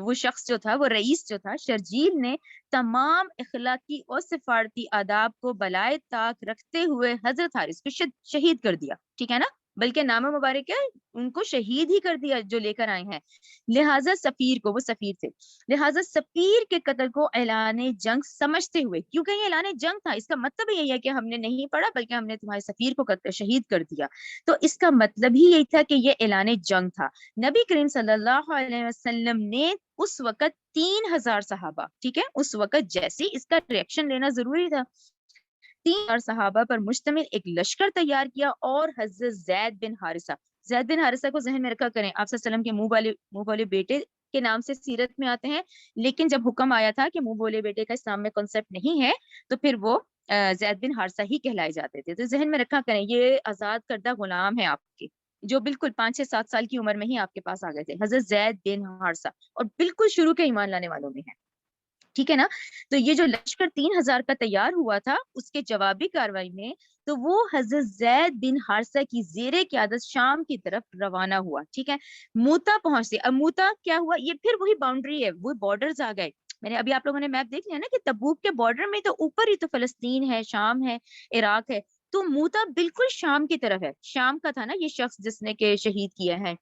وہ شخص جو تھا، وہ رئیس جو تھا شرجیل نے تمام اخلاقی اور سفارتی آداب کو بالائے طاق رکھتے ہوئے حضرت حارث کو شہید کر دیا، ٹھیک ہے نا. بلکہ نامہ مبارک ہے ان کو شہید ہی کر دیا جو لے کر آئے ہیں. لہٰذا سفیر کو، وہ سفیر تھے، لہٰذا سفیر کے قتل کو اعلان جنگ سمجھتے ہوئے، کیونکہ یہ اعلان جنگ تھا، اس کا مطلب یہی ہے کہ ہم نے نہیں پڑھا بلکہ ہم نے تمہارے سفیر کو شہید کر دیا. تو اس کا مطلب ہی یہی تھا کہ یہ اعلان جنگ تھا. نبی کریم صلی اللہ علیہ وسلم نے اس وقت 3000 صحابہ، ٹھیک ہے، اس وقت جیسے اس کا ریئیکشن لینا ضروری تھا، 3000 صحابہ پر مشتمل ایک لشکر تیار کیا. اور حضرت زید بن حارثہ کو ذہن میں رکھا کریں، آپ صلی اللہ علیہ وسلم کے منہ والے بیٹے کے نام سے سیرت میں آتے ہیں، لیکن جب حکم آیا تھا کہ منہ بولے بیٹے کا اسلام میں کنسپٹ نہیں ہے، تو پھر وہ زید بن حارثہ ہی کہلائے جاتے تھے. تو ذہن میں رکھا کریں یہ آزاد کردہ غلام ہیں آپ کے، جو بالکل 5-6-7 سال کی عمر میں ہی آپ کے پاس آ گئے تھے، حضرت زید بن حارثہ، اور بالکل شروع کے ایمان لانے والوں میں ہیں، ٹھیک ہے نا. تو یہ جو لشکر 3000 کا تیار ہوا تھا، اس کے جوابی کاروائی میں تو وہ حضرت زید بن حارثہ کی زیر قیادت شام کی طرف روانہ ہوا، ٹھیک ہے. موتا پہنچتے، اب موتا کیا ہوا؟ یہ پھر وہی باؤنڈری ہے، وہ بارڈرز آ گئے. میں نے ابھی آپ لوگوں نے میپ دیکھ لیا نا کہ تبوک کے بارڈر میں تو اوپر ہی تو فلسطین ہے، شام ہے، عراق ہے. تو موتا بالکل شام کی طرف ہے، شام کا تھا نا یہ شخص جس نے کہ شہید کیا ہے.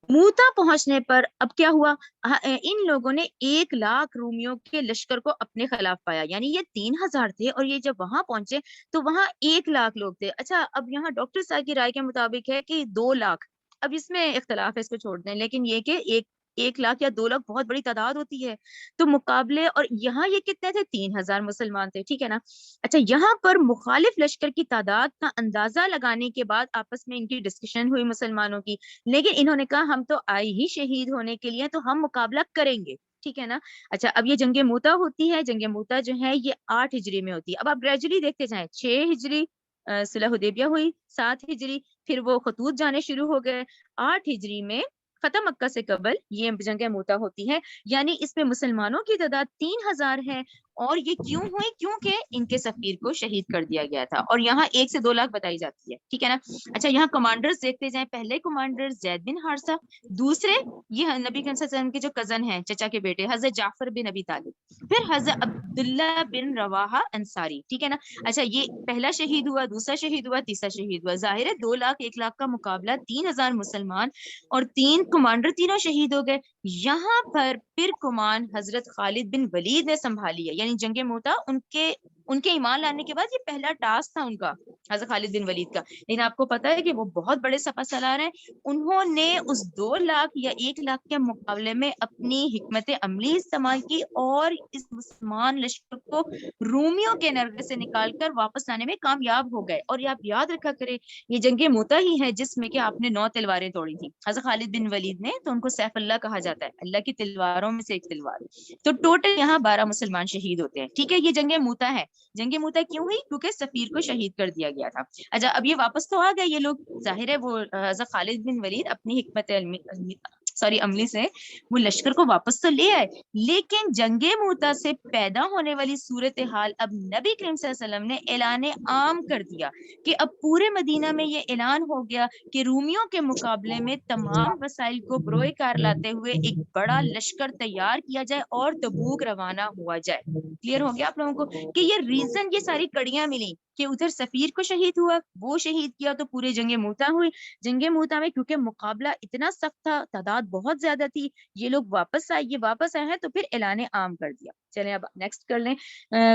موتا پہنچنے پر اب کیا ہوا؟ ان لوگوں نے 1,00,000 رومیوں کے لشکر کو اپنے خلاف پایا، یعنی یہ 3000 تھے اور یہ جب وہاں پہنچے تو وہاں 1,00,000 لوگ تھے. اچھا اب یہاں ڈاکٹر صاحب کی رائے کے مطابق ہے کہ 2,00,000، اب اس میں اختلاف ہے، اس کو چھوڑ دیں، لیکن یہ کہ 1,00,000 یا 2,00,000 بہت بڑی تعداد ہوتی ہے. تو مقابلے، اور یہاں یہ کتنے تھے؟ 3000 مسلمان تھے، ٹھیک ہے نا. اچھا یہاں پر مخالف لشکر کی تعداد کا اندازہ لگانے کے بعد آپس میں ان کی ڈسکشن ہوئی مسلمانوں کی، لیکن انہوں نے کہا ہم تو آئے ہی شہید ہونے کے لیے، تو ہم مقابلہ کریں گے، ٹھیک ہے نا. اچھا اب یہ جنگ موتا ہوتی ہے، جنگ موتا جو ہے یہ 8 ہجری میں ہوتی ہے. اب آپ گریجولی دیکھتے جائیں، 6 ہجری صلح حدیبیہ ہوئی، 7 ہجری پھر وہ خطوط جانے شروع ہو گئے، 8 ہجری میں فتح مکہ سے قبل یہ جنگ موتا ہوتی ہے. یعنی اس میں مسلمانوں کی تعداد 3000 ہے، اور یہ کیوں ہوئی؟ کیونکہ ان کے سفیر کو شہید کر دیا گیا تھا. اور یہاں 1 سے 2,00,000 بتائی جاتی ہے، ٹھیک ہے نا. اچھا یہاں کمانڈرز دیکھتے جائیں، پہلے کمانڈر زید بن حارثہ، دوسرے یہ نبی صلی اللہ علیہ وسلم کے جو کزن ہیں، چچا کے بیٹے، حضرت جعفر بن ابی طالب، پھر حضرت عبداللہ بن رواحہ انصاری، ٹھیک ہے نا. اچھا یہ پہلا شہید ہوا، دوسرا شہید ہوا، تیسرا شہید ہوا. ظاہر ہے 2,00,000 1,00,000 کا مقابلہ، 3000 مسلمان اور 3 کمانڈر، تینوں شہید ہو گئے. یہاں پر پھر کمان حضرت خالد بن ولید نے سنبھالی ہے، یعنی جنگ موتا ان کے ان کے ایمان لانے کے بعد یہ پہلا ٹاسک تھا ان کا، حضرت خالد بن ولید کا. لیکن آپ کو پتا ہے کہ وہ بہت بڑے سپہ سالار ہیں. انہوں نے اس 2 لاکھ یا 1 لاکھ کے مقابلے میں اپنی حکمت عملی استعمال کی اور اس مسلمان لشکر کو رومیوں کے نرغے سے نکال کر واپس لانے میں کامیاب ہو گئے. اور یہ آپ یاد رکھا کرے، یہ جنگ موتا ہی ہے جس میں کہ آپ نے 9 تلواریں توڑی تھیں حضرت خالد بن ولید نے. تو ان کو سیف اللہ کہا جاتا ہے، اللہ کی تلواروں میں سے ایک تلوار. تو ٹوٹل یہاں 12 مسلمان شہید ہوتے ہیں. ٹھیک ہے، یہ جنگ موتا ہے. جنگ موتا کیوں ہوئی؟ کیونکہ سفیر کو شہید کر دیا گیا تھا. اچھا، اب یہ واپس تو آ گئے یہ لوگ. ظاہر ہے وہ حضرت خالد بن ولید اپنی حکمت عملی سے وہ لشکر کو واپس تو لے آئے، لیکن جنگ موتا سے پیدا ہونے والی صورتحال اب نبی کریم صلی اللہ علیہ وسلم نے اعلان عام کر دیا کہ اب پورے مدینہ میں یہ اعلان ہو گیا کہ رومیوں کے مقابلے میں تمام وسائل کو بروئے کار لاتے ہوئے ایک بڑا لشکر تیار کیا جائے اور تبوک روانہ ہوا جائے. کلیئر ہو گیا آپ لوگوں کو کہ یہ ریزن، یہ ساری کڑیاں ملی کہ ادھر سفیر کو شہید ہوا، وہ شہید کیا، تو پورے جنگ موتا ہوئی. جنگ موتا میں کیونکہ مقابلہ اتنا سخت تھا، تعداد بہت زیادہ تھی، یہ لوگ واپس آئے. یہ واپس آئے ہیں تو پھر اعلان عام کر دیا. چلیں اب نیکسٹ کر لیں،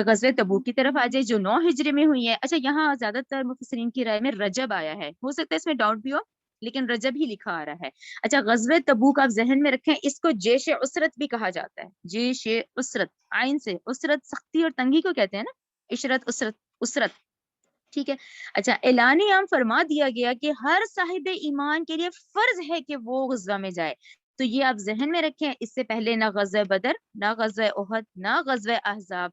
غزوہ تبوک کی طرف آ جائے جو 9 ہجری میں ہوئی ہے. اچھا، یہاں زیادہ تر مفسرین کی رائے میں رجب آیا ہے، ہو سکتا ہے اس میں ڈاؤٹ بھی ہو، لیکن رجب ہی لکھا آ رہا ہے. اچھا، غزوہ تبوک آپ ذہن میں رکھیں، اس کو جیش عسرت بھی کہا جاتا ہے. جیش عسرت، آئین سے عسرت سختی اور تنگی کو کہتے ہیں نا، عشرت عسرت عسرت. ٹھیک ہے. اچھا، اعلان عام فرما دیا گیا کہ ہر صاحب ایمان کے لیے فرض ہے کہ وہ غزوہ میں جائے. تو یہ آپ ذہن میں رکھیں، اس سے پہلے نہ غزوہ بدر، نہ غزوہ احد، نہ غزوہ احزاب،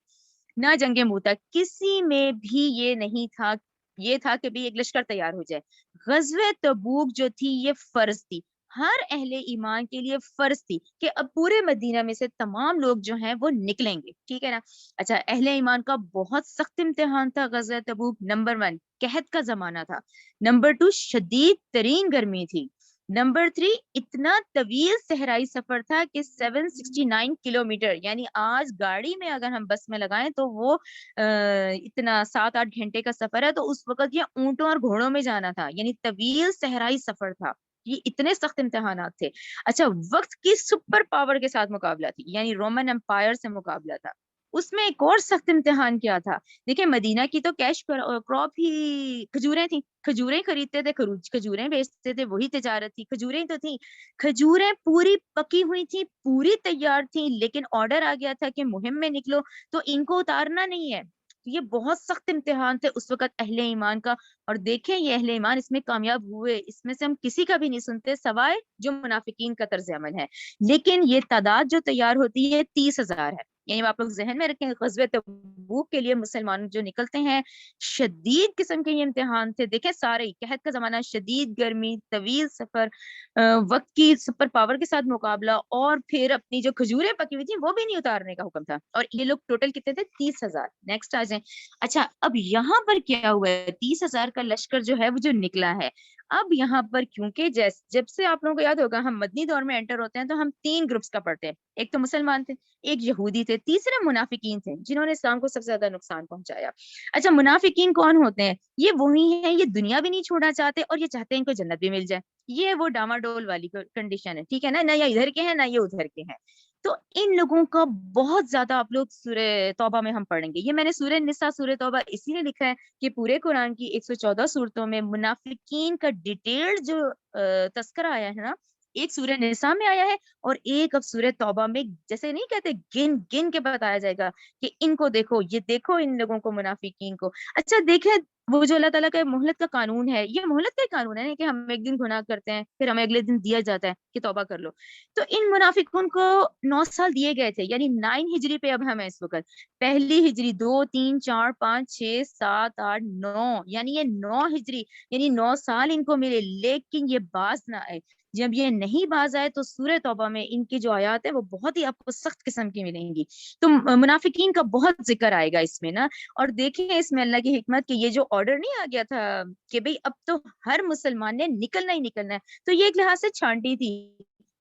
نہ جنگ موتا، کسی میں بھی یہ نہیں تھا. یہ تھا کہ بھی ایک لشکر تیار ہو جائے. غزوہ تبوک جو تھی یہ فرض تھی، ہر اہل ایمان کے لیے فرض تھی کہ اب پورے مدینہ میں سے تمام لوگ جو ہیں وہ نکلیں گے. ٹھیک ہے نا. اچھا، اہل ایمان کا بہت سخت امتحان تھا غزوہ تبوک. نمبر 1 قحط کا زمانہ تھا. نمبر 2 شدید ترین گرمی تھی. نمبر 3 اتنا طویل صحرائی سفر تھا کہ 769 کلومیٹر، یعنی آج گاڑی میں اگر ہم بس میں لگائیں تو وہ اتنا 7-8 گھنٹے کا سفر ہے، تو اس وقت یہ اونٹوں اور گھوڑوں میں جانا تھا، یعنی طویل صحرائی سفر تھا. یہ اتنے سخت امتحانات تھے. اچھا، وقت کی سپر پاور کے ساتھ مقابلہ تھی، یعنی رومن امپائر سے مقابلہ تھا. اس میں ایک اور سخت امتحان کیا تھا. دیکھیں، مدینہ کی تو کیش کراپ ہی کھجوریں تھیں، کھجوریں خریدتے تھے، کھجوریں بیچتے تھے، وہی تجارت تھی. کھجوریں تو تھیں، کھجوریں پوری پکی ہوئی تھیں، پوری تیار تھیں، لیکن آرڈر آ گیا تھا کہ مہم میں نکلو تو ان کو اتارنا نہیں ہے. یہ بہت سخت امتحان تھے اس وقت اہل ایمان کا. اور دیکھیں یہ اہل ایمان اس میں کامیاب ہوئے، اس میں سے ہم کسی کا بھی نہیں سنتے سوائے جو منافقین کا طرز عمل ہے. لیکن یہ تعداد جو تیار ہوتی ہے 30,000 ہے. یعنی آپ لوگ ذہن میں رکھیں، غزوہ تبوک کے لیے مسلمان جو نکلتے ہیں، شدید قسم کے یہ امتحان تھے. دیکھیں سارے قحط کا زمانہ، شدید گرمی، طویل سفر، وقت کی سپر پاور کے ساتھ مقابلہ، اور پھر اپنی جو کھجوریں پکی ہوئی تھیں وہ بھی نہیں اتارنے کا حکم تھا. اور یہ لوگ ٹوٹل کتنے تھے؟ 30,000. نیکسٹ آ جائیں. اچھا، اب یہاں پر کیا ہوا ہے؟ 30,000 کا لشکر جو ہے وہ جو نکلا ہے. اب یہاں پر کیونکہ جب سے آپ لوگوں کو یاد ہوگا ہم مدنی دور میں انٹر ہوتے ہیں تو ہم 3 گروپس کا پڑھتے ہیں. ایک تو مسلمان تھے، ایک یہودی تھے، تیسرے منافقین تھے جنہوں نے اسلام کو سب سے زیادہ نقصان پہنچایا. اچھا، منافقین کون ہوتے ہیں؟ یہ وہی ہیں، یہ دنیا بھی نہیں چھوڑنا چاہتے اور یہ چاہتے ہیں ان کو جنت بھی مل جائے. یہ وہ ڈاماڈول والی کنڈیشن ہے. ٹھیک ہے نا، نہ یہ ادھر کے ہیں نہ یہ ادھر کے ہیں. تو ان لوگوں کا بہت زیادہ آپ لوگ سورہ توبہ میں ہم پڑھیں گے. یہ میں نے سورہ نساء سورہ توبہ اسی لیے لکھا ہے کہ پورے قرآن کی 114 صورتوں میں منافقین کا ڈیٹیل جو تذکرہ آیا ہے نا، ایک سورہ نساء میں آیا ہے اور ایک اب سورہ توبہ میں. جیسے نہیں کہتے گن گن کے بتایا جائے گا کہ ان کو دیکھو، یہ دیکھو ان لوگوں کو، منافقین کو. اچھا دیکھیں، وہ جو اللہ تعالیٰ کا مہلت کا قانون ہے، یہ مہلت کا قانون ہے کہ ہم ایک دن گناہ کرتے ہیں پھر ہمیں اگلے دن دیا جاتا ہے کہ توبہ کر لو. تو ان منافقون کو 9 سال دیے گئے تھے، یعنی 9 ہجری پہ اب ہمیں اس وقت. پہلی ہجری 2 3 4 5 6 7 8 9، یعنی یہ 9 ہجری، یعنی 9 سال ان کو ملے، لیکن یہ باز نہ آئے. جب یہ نہیں باز آئے تو سورہ توبہ میں ان کی جو آیات ہے وہ بہت ہی آپ کو سخت قسم کی ملیں گی. تو منافقین کا بہت ذکر آئے گا اس میں نا. اور دیکھیں اس میں اللہ کی حکمت کہ یہ جو آرڈر نہیں آ گیا تھا کہ بھئی اب تو ہر مسلمان نے نکلنا ہی نکلنا ہے، تو یہ ایک لحاظ سے چھانٹی تھی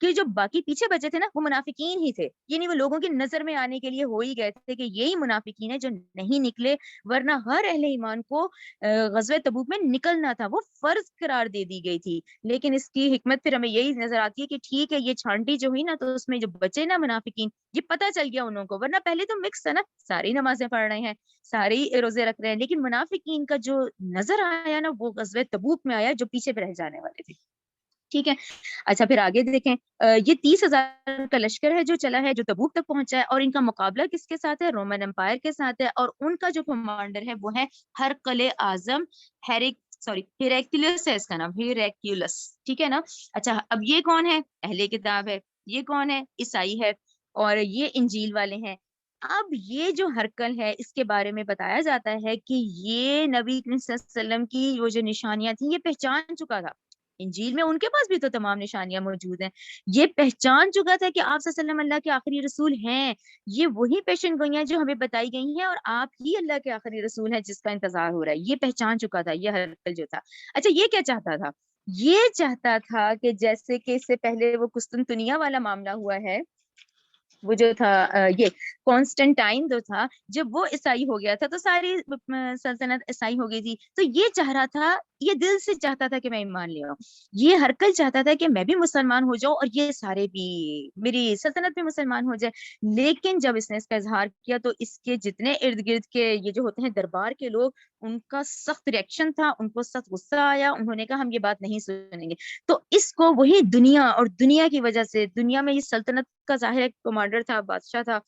کہ جو باقی پیچھے بچے تھے نا وہ منافقین ہی تھے، یعنی وہ لوگوں کی نظر میں آنے کے لیے ہو ہی گئے تھے کہ یہی منافقین ہے جو نہیں نکلے، ورنہ ہر اہل ایمان کو غزوہ تبوک میں نکلنا تھا، وہ فرض قرار دے دی گئی تھی۔ لیکن اس کی حکمت پھر ہمیں یہی نظر آتی ہے کہ ٹھیک ہے یہ چھانٹی جو ہوئی نا تو اس میں جو بچے نا منافقین، یہ پتہ چل گیا انہوں کو، ورنہ پہلے تو مکس تھا نا، ساری نمازیں پڑھ رہے ہیں، سارے ہی روزے رکھ رہے ہیں، لیکن منافقین کا جو نظر آیا نا وہ غزوہ تبوک میں آیا جو پیچھے پہ رہ جانے والے تھے، ٹھیک ہے۔ اچھا پھر آگے دیکھیں، یہ 30,000 کا لشکر ہے جو چلا ہے، جو تبوک تک پہنچا ہے، اور ان کا مقابلہ کس کے ساتھ ہے؟ رومن امپائر کے ساتھ ہے، اور ان کا جو کمانڈر ہے وہ ہے ہرقل اعظم، ہیریکلیس ہے اس کا نام، ہیریکلیس، ٹھیک ہے نا۔ اچھا اب یہ کون ہے؟ اہل کتاب ہے، یہ کون ہے؟ عیسائی ہے، اور یہ انجیل والے ہیں۔ اب یہ جو ہرقل ہے اس کے بارے میں بتایا جاتا ہے کہ یہ نبی کریم صلی اللہ علیہ وسلم کی وہ جو نشانیاں تھیں یہ پہچان چکا تھا، انجیل میں ان کے پاس بھی تو تمام نشانیاں موجود ہیں، یہ پہچان چکا تھا کہ آپ صلی اللہ علیہ وسلم اللہ کے آخری رسول ہیں، یہ وہی پیشن گوئیاں جو ہمیں بتائی گئی ہیں، اور آپ ہی اللہ کے آخری رسول ہیں جس کا انتظار ہو رہا ہے، یہ پہچان چکا تھا یہ ہرقل جو تھا۔ اچھا یہ کیا چاہتا تھا؟ یہ چاہتا تھا کہ جیسے کہ اس سے پہلے وہ قسطنطنیہ والا معاملہ ہوا ہے، وہ جو تھا یہ کانسٹنٹائن جو تھا، جب وہ عیسائی ہو گیا تھا تو ساری سلطنت عیسائی ہو گئی تھی، تو یہ چاہ رہا تھا، یہ دل سے چاہتا تھا کہ میں ایمان لے آؤں، یہ ہرقل چاہتا تھا کہ میں بھی مسلمان ہو جاؤں اور یہ سارے بھی میری سلطنت بھی مسلمان ہو جائے۔ لیکن جب اس نے اس کا اظہار کیا تو اس کے جتنے ارد گرد کے یہ جو ہوتے ہیں دربار کے لوگ، ان کا سخت ریئیکشن تھا، ان کو سخت غصہ آیا، انہوں نے کہا ہم یہ بات نہیں سنیں گے۔ تو اس کو وہی دنیا اور دنیا کی وجہ سے، دنیا میں یہ سلطنت کا ظاہر کمانڈر تھا، بادشاہ تھا،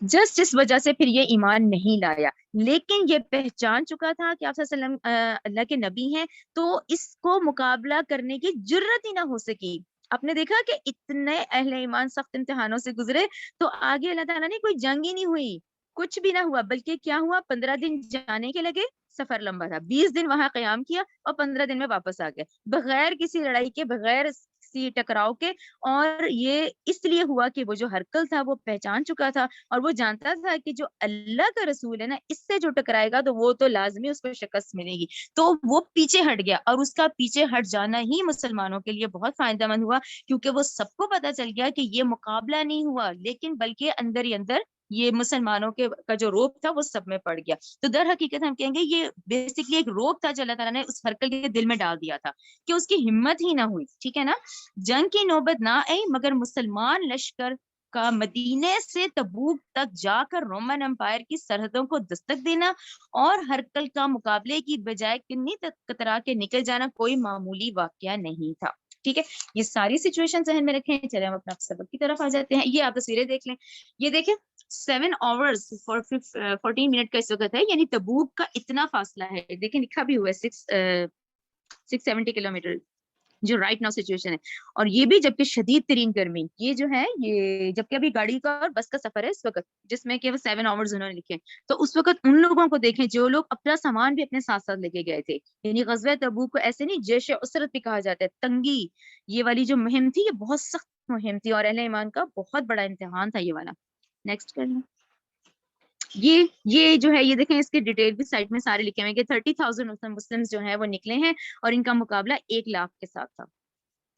جس وجہ سے پھر یہ ایمان نہیں لایا، لیکن یہ پہچان چکا تھا کہ آپ صلی اللہ علیہ وسلم اللہ کے نبی ہیں، تو اس کو مقابلہ کرنے کی جرت ہی نہ ہو سکی۔ آپ نے دیکھا کہ اتنے اہل ایمان سخت امتحانوں سے گزرے تو آگے اللہ تعالیٰ نے کوئی جنگ ہی نہیں ہوئی، کچھ بھی نہ ہوا، بلکہ کیا ہوا، 15 دن جانے کے لگے، سفر لمبا تھا، 20 دن وہاں قیام کیا اور 15 دن میں واپس آ گئے، بغیر کسی لڑائی کے، بغیر کسی ٹکراؤ کے۔ اور یہ اس لیے ہوا کہ وہ جو ہرقل تھا وہ پہچان چکا تھا، اور وہ جانتا تھا کہ جو اللہ کا رسول ہے نا، اس سے جو ٹکرائے گا تو وہ تو لازمی اس کو شکست ملے گی، تو وہ پیچھے ہٹ گیا، اور اس کا پیچھے ہٹ جانا ہی مسلمانوں کے لیے بہت فائدہ مند ہوا، کیونکہ وہ سب کو پتا چل گیا کہ یہ مقابلہ نہیں ہوا، لیکن بلکہ اندر ہی اندر یہ مسلمانوں کے کا جو روب تھا وہ سب میں پڑ گیا۔ تو در حقیقت ہم کہیں گے یہ بیسکلی ایک روب تھا جو اللہ تعالیٰ نے اس ہرقل کے دل میں ڈال دیا تھا کہ اس کی ہمت ہی نہ ہوئی، ٹھیک ہے نا۔ جنگ کی نوبت نہ آئی، مگر مسلمان لشکر کا مدینے سے تبوک تک جا کر رومن امپائر کی سرحدوں کو دستک دینا اور ہرقل کا مقابلے کی بجائے کنی کترا کے نکل جانا کوئی معمولی واقعہ نہیں تھا، ٹھیک ہے۔ یہ ساری سچویشن ذہن میں رکھیں، چلے ہم اپنا سبق کی طرف آ جاتے ہیں۔ یہ آپ تصویریں دیکھ لیں، یہ دیکھیں 7 hours 14 منٹ کا اس وقت ہے، یعنی تبوک کا اتنا فاصلہ ہے، دیکھیں لکھا بھی ہوا ہے 670 کلومیٹر جو رائٹ ناؤ سچویشن ہے، اور یہ بھی جبکہ شدید ترین گرمی، یہ جو ہے یہ جبکہ ابھی گاڑی کا اور بس کا سفر ہے اس وقت، جس میں کہ وہ 7 hours انہوں نے لکھے، تو اس وقت ان لوگوں کو دیکھیں جو لوگ اپنا سامان بھی اپنے ساتھ ساتھ لے کے گئے تھے، یعنی غزوہ تبوک کو ایسے نہیں جیش اسرت بھی کہا جاتا ہے، تنگی یہ والی جو مہم تھی یہ بہت سخت مہم تھی، اور اہل ایمان کا بہت بڑا امتحان تھا یہ والا۔ نیکسٹ کر لیں، یہ جو ہے یہ دیکھیں اس کے ڈیٹیل بھی سائٹ میں سارے لکھے ہوئے کہ 30,000 مسلم جو ہیں وہ نکلے ہیں، اور ان کا مقابلہ 1 لاکھ کے ساتھ تھا،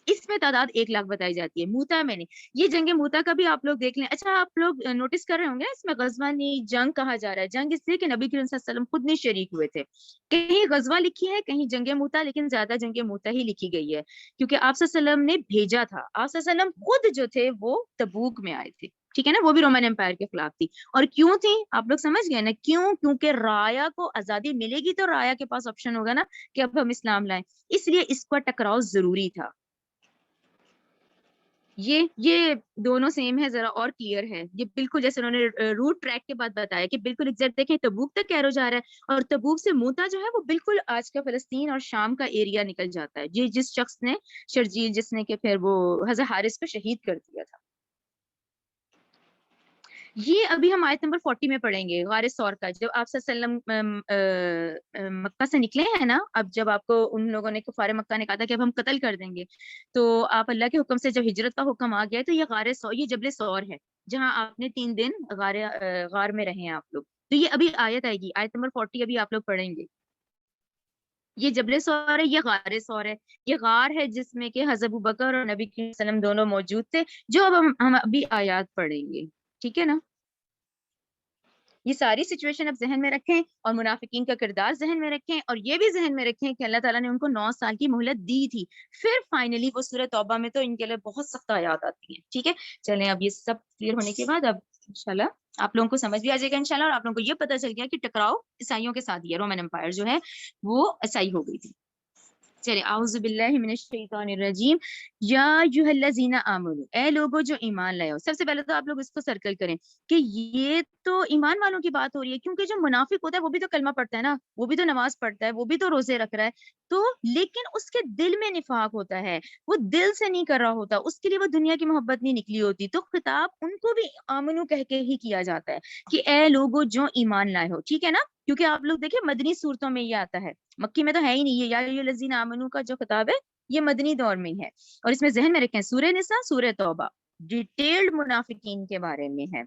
اس میں تعداد 1 لاکھ بتائی جاتی ہے، موتا میں نہیں۔ یہ جنگ موتا کا بھی آپ لوگ دیکھ لیں۔ اچھا آپ لوگ نوٹس کر رہے ہوں گے اس میں غزوہ نہیں جنگ کہا جا رہا ہے، جنگ اس لیے کہ نبی کریم صلی اللہ علیہ وسلم خود نہیں شریک ہوئے تھے، کہیں غزوہ لکھی ہے کہیں جنگ موتا، لیکن زیادہ جنگ موتا ہی لکھی گئی ہے، کیونکہ آپ صلی اللہ علیہ وسلم نے بھیجا تھا، آپ صلی اللہ علیہ وسلم خود جو تھے وہ تبوک میں آئے تھے، ٹھیک ہے نا، وہ بھی رومن امپائر کے خلاف تھی، اور کیوں تھی آپ لوگ سمجھ گئے نا کیوں، کیونکہ رایا کو آزادی ملے گی تو رایا کے پاس آپشن ہوگا نا کہ اب ہم اسلام لائیں، اس لیے اس کا ٹکراؤ ضروری تھا۔ یہ دونوں سیم ہے، ذرا اور کلیئر ہے، یہ بالکل جیسے انہوں نے روٹ ٹریک کے بعد بتایا کہ بالکل ایگزیکٹ دیکھیں تبوک تک کیرو جا رہا ہے، اور تبوک سے موتا جو ہے وہ بالکل آج کا فلسطین اور شام کا ایریا نکل جاتا ہے، یہ جس شخص نے شرجیل جس نے کہ پھر وہ حضرت حارث کو شہید کر دیا تھا۔ یہ ابھی ہم آیت نمبر 40 میں پڑھیں گے، غار ثور کا، جب آپ صلی اللہ علیہ وسلم مکہ سے نکلے ہیں نا، اب جب آپ کو ان لوگوں نے کفار مکہ نے کہا تھا کہ اب ہم قتل کر دیں گے، تو آپ اللہ کے حکم سے جب ہجرت کا حکم آ گیا تو یہ غار ثور، یہ جبل ثور ہے جہاں آپ نے 3 دن غار میں رہے ہیں آپ لوگ، تو یہ ابھی آیت آئے گی، آیت نمبر 40 ابھی آپ لوگ پڑھیں گے۔ یہ جبل سور ہے، یہ غار سور ہے، یہ غار ہے جس میں کہ حضرت ابوبکر اور نبی کریم صلی اللہ علیہ وسلم دونوں موجود تھے، جو اب ہم ابھی آیات پڑھیں گے، ٹھیک ہے نا. یہ ساری سچویشن اب ذہن میں رکھیں اور منافقین کا کردار ذہن میں رکھیں، اور یہ بھی ذہن میں رکھیں کہ اللہ تعالیٰ نے ان کو 9 سال کی مہلت دی تھی. پھر فائنلی وہ سورہ توبہ میں تو ان کے لیے بہت سخت آیات آتی ہیں. ٹھیک ہے، چلیں اب یہ سب کلیئر ہونے کے بعد اب انشاءاللہ آپ لوگوں کو سمجھ بھی آ جائے گا انشاءاللہ، اور آپ لوگوں کو یہ پتہ چل گیا کہ ٹکراؤ عیسائیوں کے ساتھ، یہ رومن امپائر جو ہے وہ عیسائی ہو گئی تھی. چلے اعوذ باللہ من الشیطان الرجیم. یا ایھا الذین آمنو، اے لوگو جو ایمان لائے ہو. سب سے پہلے تو آپ لوگ اس کو سرکل کریں کہ یہ تو ایمان والوں کی بات ہو رہی ہے، کیونکہ جو منافق ہوتا ہے وہ بھی تو کلمہ پڑھتا ہے نا، وہ بھی تو نماز پڑھتا ہے، وہ بھی تو روزے رکھ رہا ہے، تو لیکن اس کے دل میں نفاق ہوتا ہے، وہ دل سے نہیں کر رہا ہوتا، اس کے لیے وہ دنیا کی محبت نہیں نکلی ہوتی، تو خطاب ان کو بھی آمنو کہہ کے ہی کیا جاتا ہے کہ اے لوگو جو ایمان لائے ہو. ٹھیک ہے نا، کیونکہ آپ لوگ دیکھیں مدنی صورتوں میں یہ آتا ہے، مکی میں تو ہے ہی نہیں. یہ یا ایھا الذین آمنو کا جو خطاب ہے یہ مدنی دور میں ہی ہے، اور اس میں ذہن میں رکھیں سورہ نساء، سورہ توبہ ڈیٹیلڈ منافقین کے بارے میں ہے.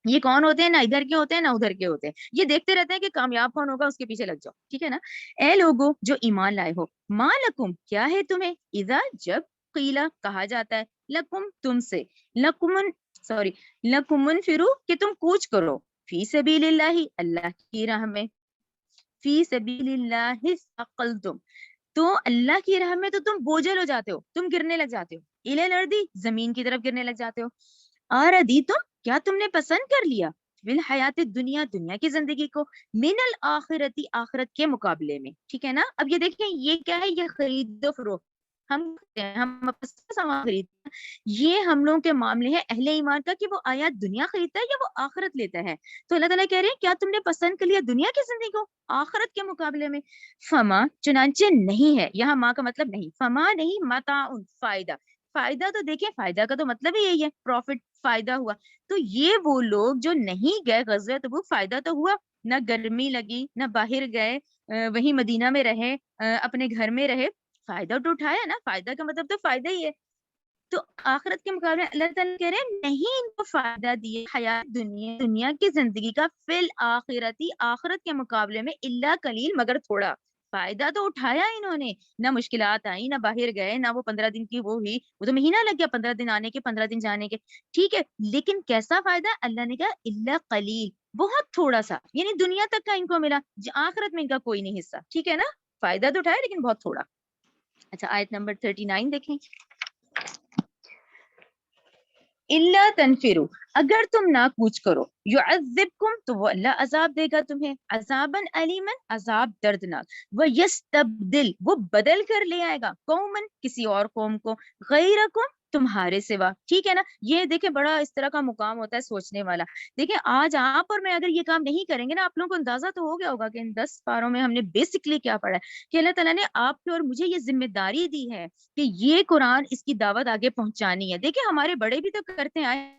یہ کون ہوتے ہیں؟ نہ ادھر کے ہوتے ہیں نہ ادھر کے ہوتے ہیں، یہ دیکھتے رہتے ہیں کہ کامیاب کون ہوگا، اس کے پیچھے لگ جاؤ. ٹھیک ہے نا. اے لوگو جو ایمان لائے ہو، ما لکم کیا ہے تمہیں، اذا جب قیلا کہا جاتا ہے، لکم تم سے، لکمن سوری لکمن فرو کہ تم کوچ کرو، فی سبیل اللہ اللہ کی راہ میں، فی سبیل اللہ ثقلتم تو اللہ کی راہ میں تو تم بوجھل ہو جاتے ہو، تم گرنے لگ جاتے ہو، الی الارض زمین کی طرف گرنے لگ جاتے ہو. آردی تم کیا تم نے پسند کر لیا، بالحیات دنیا دنیا کی زندگی کو، من الآخرتی آخرت کے مقابلے میں. ٹھیک ہے نا. اب یہ دیکھیں یہ کیا ہے، یہ خرید و فروخت، ہم سامان خریدتے ہیں، یہ ہم لوگوں کے معاملے ہے اہل ایمان کا کہ وہ آیا دنیا خریدتا ہے یا وہ آخرت لیتا ہے. تو اللہ تعالیٰ کہہ رہے ہیں کیا تم نے پسند کر لیا دنیا کی زندگی کو آخرت کے مقابلے میں. فما چنانچہ نہیں ہے، یہاں ماں کا مطلب نہیں، فما نہیں، متاع فائدہ. فائدہ تو دیکھیں، فائدہ کا تو مطلب ہی یہی ہے، پروفٹ، فائدہ ہوا. تو یہ وہ لوگ جو نہیں گئے غزوہ تبوک، فائدہ تو ہوا، نہ گرمی لگی، نہ باہر گئے، وہیں مدینہ میں رہے، اپنے گھر میں رہے، فائدہ تو اٹھایا نا. فائدہ کا مطلب تو فائدہ ہی ہے. تو آخرت کے مقابلے میں اللہ تعالیٰ کہہ رہے ہیں نہیں ان کو فائدہ دیے حیات دنیا دنیا کی زندگی کا، فی الآخرتی آخرت کے مقابلے میں، الا قلیل مگر تھوڑا. فائدہ تو اٹھایا انہوں نے، نہ مشکلات آئیں، نہ باہر گئے، نہ وہ 15 دن کی وہ ہوئی، وہ تو مہینہ لگ گیا 15 دن آنے کے 15 دن جانے کے. ٹھیک ہے، لیکن کیسا فائدہ؟ اللہ نے کہا الا قلیل، بہت تھوڑا سا، یعنی دنیا تک کا ان کو ملا، آخرت میں ان کا کوئی نہیں حصہ. ٹھیک ہے نا. فائدہ تو اٹھایا لیکن بہت تھوڑا. اچھا آیت نمبر 39 دیکھیں. اللہ تنفرو اگر تم نہ کوچ کرو، یعذبکم تو وہ اللہ عذاب دے گا تمہیں، عذابن علیمن عذاب دردناک، ویستبدل وہ بدل کر لے آئے گا، قومن کسی اور قوم کو، غیرکم تمہارے سوا. ٹھیک ہے نا. یہ دیکھیں بڑا اس طرح کا مقام ہوتا ہے سوچنے والا. دیکھیں آج آپ اور میں اگر یہ کام نہیں کریں گے نا، آپ لوگوں کو اندازہ تو ہو گیا ہوگا کہ ان 10 پاروں میں ہم نے بیسکلی کیا پڑھا ہے، کہ اللہ تعالیٰ نے آپ کو اور مجھے یہ ذمہ داری دی ہے کہ یہ قرآن اس کی دعوت آگے پہنچانی ہے. دیکھیں ہمارے بڑے بھی تو کرتے آئے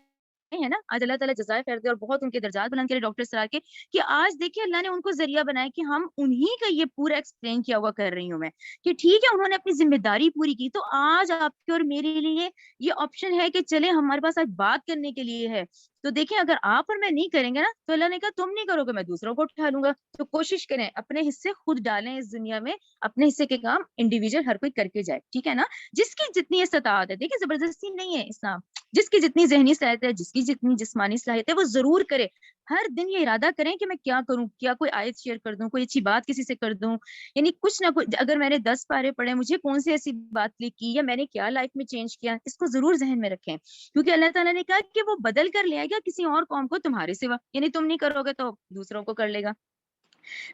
ہیں نا، آج اللہ تعالیٰ جزائے خیر دے اور بہت ان کے درجات بلند کرے ڈاکٹر سرا کے، کہ آج دیکھیں اللہ نے ان کو ذریعہ بنایا کہ ہم انہی کا یہ پورا ایکسپلین کیا ہوا کر رہی ہوں میں، کہ ٹھیک ہے انہوں نے اپنی ذمہ داری پوری کی. تو آج آپ کے اور میرے لیے یہ آپشن ہے کہ چلے ہمارے پاس آج بات کرنے کے لیے ہے. تو دیکھیں اگر آپ اور میں نہیں کریں گے نا، تو اللہ نے کہا تم نہیں کرو گے میں دوسروں کو اٹھا لوں گا. تو کوشش کریں اپنے حصے خود ڈالیں اس دنیا میں، اپنے حصے کے کام انڈیویجل ہر کوئی کر کے جائے. ٹھیک ہے نا. جس کی جتنی استطاعت ہے، دیکھیں زبردستی نہیں ہے اسلام، جس کی جتنی ذہنی صلاحیت ہے، جس کی جتنی جسمانی صلاحیت ہے، وہ ضرور کرے. ہر دن یہ ارادہ کریں کہ میں کیا کروں، کیا کوئی آیت شیئر کر دوں، کوئی اچھی بات کسی سے کر دوں، یعنی کچھ نہ کچھ. اگر میں نے 10 پارے پڑھے، مجھے کون سی ایسی بات کلک کی، یا میں نے کیا لائف میں چینج کیا، اس کو ضرور ذہن میں رکھیں. کیونکہ اللہ تعالیٰ نے کہا کہ وہ بدل کر لے آئے گا کسی اور قوم کو تمہارے سوا، یعنی تم نہیں کرو گے تو دوسروں کو کر لے گا.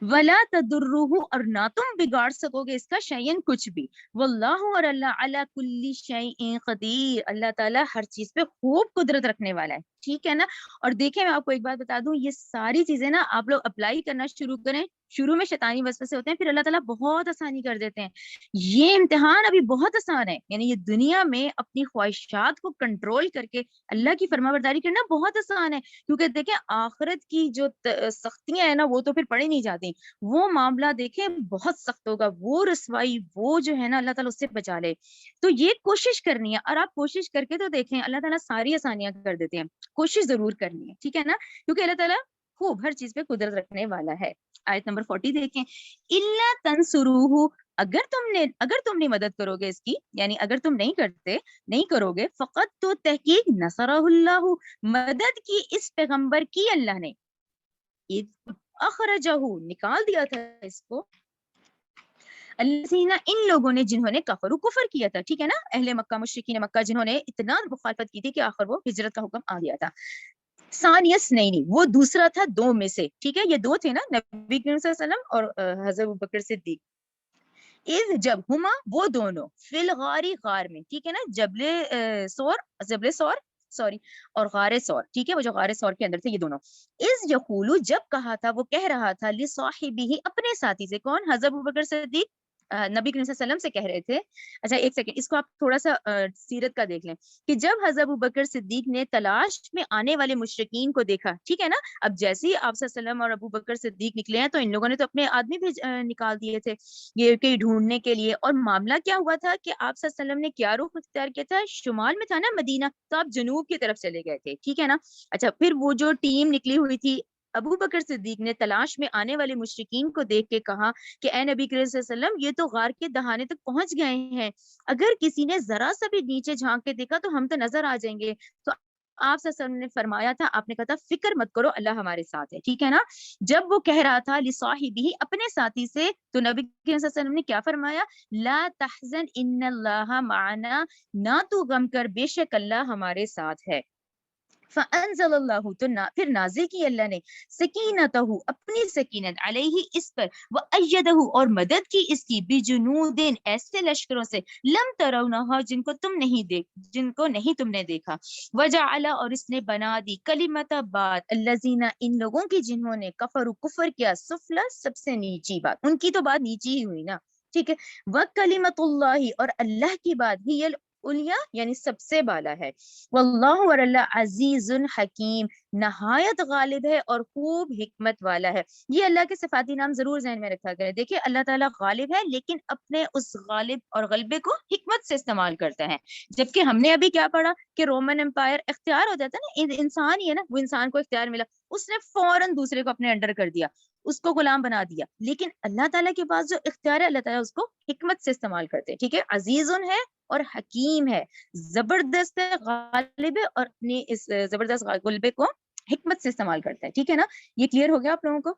ولا تدروہ اور نہ تم بگاڑ سکو گے اس کا شیئن کچھ بھی، واللہ اور اللہ علی کل شیء قدیر اللہ تعالیٰ ہر چیز پہ خوب قدرت رکھنے والا ہے. ٹھیک ہے نا. اور دیکھیں میں آپ کو ایک بات بتا دوں، یہ ساری چیزیں نا آپ لوگ اپلائی کرنا شروع کریں. شروع میں شیطانی وسوسے ہوتے ہیں، پھر اللہ تعالیٰ بہت آسانی کر دیتے ہیں. یہ امتحان ابھی بہت آسان ہے، یعنی یہ دنیا میں اپنی خواہشات کو کنٹرول کر کے اللہ کی فرما برداری کرنا بہت آسان ہے. کیونکہ دیکھیں آخرت کی جو سختیاں ہیں نا، وہ تو پھر پڑھی نہیں جاتی. وہ معاملہ دیکھیں بہت سخت ہوگا، وہ رسوائی، وہ جو ہے نا اللہ تعالیٰ اس سے بچا لے. تو یہ کوشش کرنی ہے، اور آپ کوشش کر کے تو دیکھیں اللہ تعالیٰ ساری آسانیاں کر دیتے ہیں. کوشش ضرور کرنی ہے. ٹھیک ہے نا. کیونکہ اللہ تعالیٰ خوب ہر چیز پہ قدرت رکھنے والا ہے. آیت نمبر 40 دیکھیں، الا تنصروہ، اگر تم نے مدد کرو گے اس کی، یعنی اگر تم نہیں کرو گے، فقط تو تحقیق نصرہ اللہ، مدد کی اس پیغمبر کی اللہ نے، اذ اخرجہ، نکال دیا تھا اس کو، الذین، ان لوگوں نے جنہوں نے کفر کیا تھا، ٹھیک ہے نا، اہل مکہ، مشرکین مکہ، جنہوں نے اتنا مخالفت کی تھی کہ آخر وہ ہجرت کا حکم آ گیا تھا. ثانیس نہیں، وہ دوسرا تھا دو میں سے، ٹھیک ہے، یہ دو تھے نا، نبی کریم صلی اللہ علیہ وسلم اور حضرت ابوبکر صدیق. اذ، جب، ہما، وہ دونوں، فی الغاری، غار میں، ٹھیک ہے نا، جبل سور سوری اور غار سور، ٹھیک ہے، وہ جو غار سور کے اندر تھے یہ دونوں. اذ یقولو، جب کہا تھا، وہ کہہ رہا تھا، لصاحبہ، اپنے ساتھی سے، کون، حضرت ابوبکر صدیق نبی کریم صلی اللہ علیہ وسلم سے کہہ رہے تھے. اچھا ایک سیکنڈ، اس کو آپ تھوڑا سا سیرت کا دیکھ لیں کہ جب حضرت ابوبکر صدیق نے تلاش میں آنے والے مشرکین کو دیکھا، ٹھیک ہے نا، اب جیسے ہی آپ صلی اللہ علیہ وسلم اور ابوبکر صدیق نکلے ہیں تو ان لوگوں نے تو اپنے آدمی بھی نکال دیے تھے یہ کہیں ڈھونڈنے کے لیے. اور معاملہ کیا ہوا تھا کہ آپ صلی اللہ علیہ وسلم نے کیا رخ اختیار کیا تھا، شمال میں تھا نا مدینہ، تو آپ جنوب کی طرف چلے گئے تھے، ٹھیک ہے نا. اچھا پھر وہ جو ٹیم نکلی ہوئی تھی، ابو بکر صدیق نے تلاش میں آنے والے مشرکین کو دیکھ کے کہا کہ اے نبی کریم صلی اللہ علیہ وسلم، یہ تو غار کے دہانے تک پہنچ گئے ہیں، اگر کسی نے ذرا سا بھی نیچے جھانک کے دیکھا تو ہم تو نظر آ جائیں گے. تو آپ صلی اللہ علیہ وسلم نے فرمایا تھا، آپ نے کہا تھا فکر مت کرو، اللہ ہمارے ساتھ ہے، ٹھیک ہے نا. جب وہ کہہ رہا تھا لصاحبہ، اپنے ساتھی سے، تو نبی کریم صلی اللہ علیہ وسلم نے کیا فرمایا، لا تحزن ان اللہ معنا، نہ تو غم کر، بے شک اللہ ہمارے ساتھ ہے. فانزل اللہ، تو پھر نازل کی اللہ نے، سکینتہ، اپنی سکینت، علیہ، اس پر، وایدہ، اور مدد کی اس کی، بجنود، ایسے لشکروں سے، لم ترونہا، جن کو تم نے دیکھا، وجعل، اور اس نے بنا دی، کلمت، بات، الذین، ان لوگوں کی جنہوں نے کفر کیا، سفلا، سب سے نیچی بات، ان کی تو بات نیچی ہی ہوئی نا، ٹھیک ہے. وکلمت اللہ، اور اللہ کی بات، ہی العلیٰ، یعنی سب سے بالا ہے. واللہ، اور اللہ، عزیز حکیم، نہایت غالب ہے اور خوب حکمت والا ہے. یہ اللہ کے صفاتی نام ضرور ذہن میں رکھا کرے. دیکھیں اللہ تعالیٰ غالب ہے، لیکن اپنے اس غالب اور غلبے کو حکمت سے استعمال کرتا ہے. جبکہ ہم نے ابھی کیا پڑھا کہ رومن امپائر اختیار ہو جاتا ہے نا، انسان ہی ہے نا، وہ انسان کو اختیار ملا، اس نے فوراً دوسرے کو اپنے انڈر کر دیا، اس کو غلام بنا دیا. لیکن اللہ تعالیٰ کے پاس جو اختیار ہے، اللہ تعالیٰ اس کو حکمت سے استعمال کرتے ہیں، ٹھیک ہے. عزیز ہے اور حکیم ہے، زبردست ہے، غالب ہے، اور اپنی اس زبردست غلبے کو حکمت سے استعمال کرتا ہے، ٹھیک ہے نا. یہ کلیئر ہو گیا آپ لوگوں کو.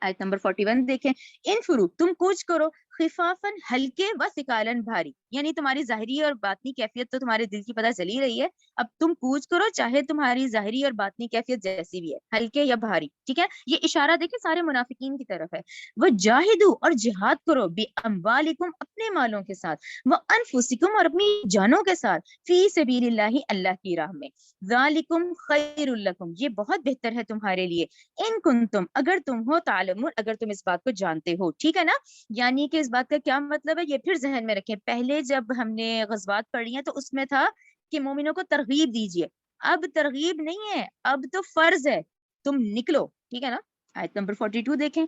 آیت نمبر 41 دیکھیں، انفرو، تم کوچ کرو، خفافن، ہلکے، و ثقالن، بھاری، یعنی تمہاری ظاہری اور باطنی کیفیت تو تمہارے دل کی پتہ چلی رہی ہے، اب تم کوچ کرو چاہے تمہاری ظاہری اور باطنی کیفیت جیسی بھی ہے، ہلکے یا بھاری، ٹھیک ہے. یہ اشارہ دیکھیں سارے منافقین کی طرف ہے. وہ جاہدو، اور جہاد کرو، باموالکم، اپنے مالوں کے ساتھ، وہ انفسکم، اور اپنی جانوں کے ساتھ، فی سبیل اللہ، اللہ کی راہ میں، ذالکم خیر لکم، یہ بہت بہتر ہے تمہارے لیے، ان کنتم، اگر تم ہو، تعلمون، اگر تم اس بات کو جانتے ہو، ٹھیک ہے نا. یعنی کہ اس بات کا کیا مطلب ہے، یہ پھر ذہن میں رکھیں. پہلے جب ہم نے غزوات پڑھی ہیں تو اس میں تھا کہ مومنوں کو ترغیب دیجیے، اب ترغیب نہیں ہے، اب تو فرض ہے، تم نکلو، ٹھیک ہے نا. آیت نمبر 42 دیکھیں،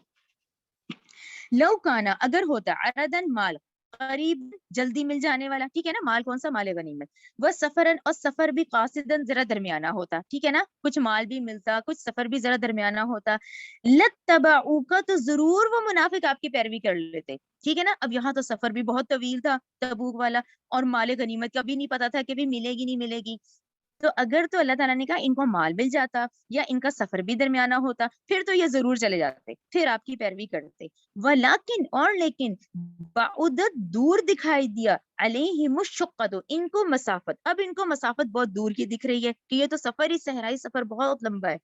لو کانا، اگر ہوتا، عردن، مال، قریب، جلدی مل جانے والا، ٹھیک ہے نا، مال کون سا، مال غنیمت، وہ سفرن، اور سفر بھی، قاصدن، ذرا درمیانہ ہوتا، ٹھیک ہے نا، کچھ مال بھی ملتا، کچھ سفر بھی ذرا درمیانہ ہوتا، لتبعوکا، تو ضرور وہ منافق آپ کی پیروی کر لیتے، ٹھیک ہے نا. اب یہاں تو سفر بھی بہت طویل تھا تبوک والا، اور مال غنیمت کا بھی نہیں پتا تھا کہ بھی ملے گی نہیں ملے گی. تو اگر تو اللہ تعالیٰ نے کہا ان کو مال مل جاتا یا ان کا سفر بھی درمیانہ ہوتا، پھر تو یہ ضرور چلے جاتے، پھر آپ کی پیروی کرتے. ولیکن، اور لیکن، بعدت، دور دکھائی دیا، علیہم الشقۃ، ان کو مسافت، اب ان کو مسافت بہت دور کی دکھ رہی ہے کہ یہ تو سفر ہی، صحرائی سفر بہت لمبا ہے.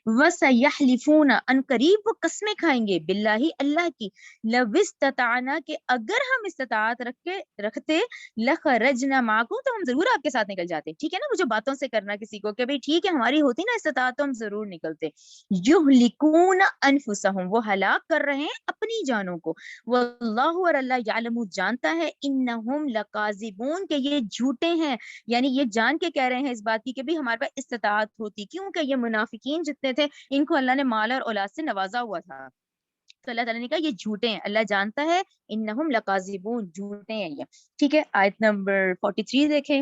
وَسَيَحْلِفُونَ، ان قریب وہ قسمیں کھائیں گے، باللہ، اللہ کی، لَوِ اسْتَطَعْنَا، کہ اگر ہم استطاعت رکھتے، لَخَرَجْنَا مَعَكُمْ، تو ہم ضرور آپ کے ساتھ نکل جاتے، ٹھیک ہے نا. وہ جو باتوں سے کرنا کسی کو کہ بھئی ٹھیک ہے ہماری ہوتی نا استطاعت تو ہم ضرور نکلتے. یہلکون انفسہم، وہ ہلاک کر رہے ہیں اپنی جانوں کو، واللہ، اور اللہ، یعلم، جانتا ہے، انہم لکاذبون، کہ یہ جھوٹے ہیں، یعنی یہ جان کے کہہ رہے ہیں اس بات کی کہ بھی ہمارے پاس استطاعت ہوتی، کیونکہ یہ منافقین جتنے تھے ان کو اللہ نے مال اور اولاد سے نوازا ہوا تھا. تو اللہ تعالیٰ نے کہا یہ جھوٹے ہیں، اللہ جانتا ہے، انہم لکاذبون، جھوٹے ہیں یہ، ٹھیک ہے. آیت نمبر 43 دیکھیں،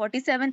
47,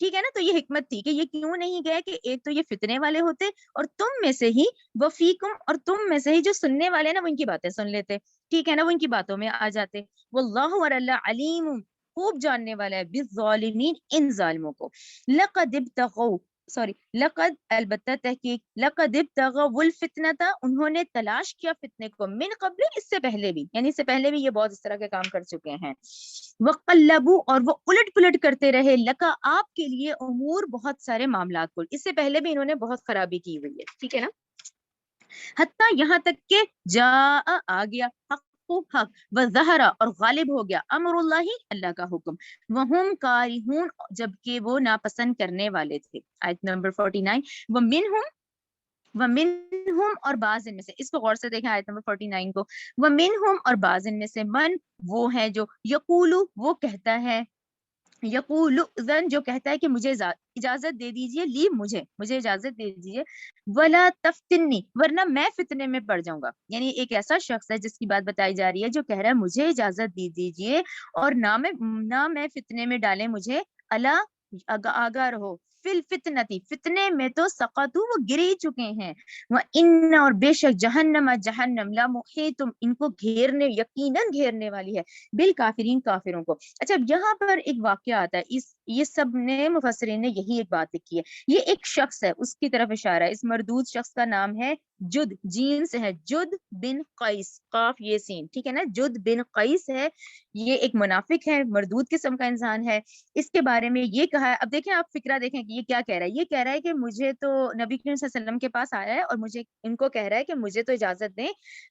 ٹھیک ہے نا. تو یہ حکمت تھی کہ یہ کیوں نہیں گئے کہ ایک تو یہ فتنے والے ہوتے اور تم میں سے ہی وفیکم اور تم میں سے ہی جو سننے والے نا وہ ان کی باتیں سن لیتے, ٹھیک ہے نا, وہ ان کی باتوں میں آ جاتے. واللہ اور اللہ علیم خوب جاننے والا ہے بالظالمین ان ظالموں کو. لقد ابتغوا لقد البتہ تحقیق لقد ابتغوا الفتنة انہوں نے تلاش کیا فتنے کو من قبل اس سے پہلے بھی, یعنی اس سے پہلے بھی یہ بہت اس طرح کے کام کر چکے ہیں. وقلبوا اور وہ الٹ پلٹ کرتے رہے لکا آپ کے لیے امور بہت سارے معاملات کو, اس سے پہلے بھی انہوں نے بہت خرابی کی ہوئی ہے, ٹھیک ہے نا. حتیٰ یہاں تک کہ جاء آ گیا حق وظہرا اور غالب ہو گیا امر اللہ اللہ کا حکم وہم کارہون جبکہ وہ ناپسند کرنے والے تھے. آیت نمبر 49 ومنہم اور بعض ان میں سے, اس کو غور سے دیکھیں آیت نمبر 49 کو. ومنہم اور بعض ان میں سے من وہ ہے جو یقولو وہ کہتا ہے, یقول اذن جو کہتا ہے کہ مجھے اجازت دے دیجئے, لی مجھے اجازت دے دیجئے, ولا تفتنی ورنہ میں فتنے میں پڑ جاؤں گا. یعنی ایک ایسا شخص ہے جس کی بات بتائی جا رہی ہے جو کہہ رہا ہے مجھے اجازت دے دیجئے اور نہ میں فتنے میں ڈالے مجھے. الا آگاہ رہو فی الفتنتی فتنے میں تو سقطوا وہ گر ہی چکے ہیں. وان اور بے شک جہنم لمحیط ان کو گھیرنے یقیناً گھیرنے والی ہے بالکافرین کافروں کو. اچھا یہاں پر ایک واقعہ آتا ہے, یہ سب نے مفسرین نے یہی ایک بات لکھی ہے. یہ ایک شخص ہے اس کی طرف اشارہ ہے, اس مردود شخص کا نام ہے جد, جین سے ہے, جد بن قیس, قاف یہ سین, ٹھیک ہے نا, جد بن قیس ہے. یہ ایک منافق ہے, مردود قسم کا انسان ہے. اس کے بارے میں یہ کہا ہے, اب دیکھیں آپ فکرہ دیکھیں کہ یہ کیا کہہ رہا ہے. یہ کہہ رہا ہے کہ مجھے تو نبی کریم صلی اللہ علیہ وسلم کے پاس آیا ہے اور مجھے ان کو کہہ رہا ہے کہ مجھے تو اجازت دیں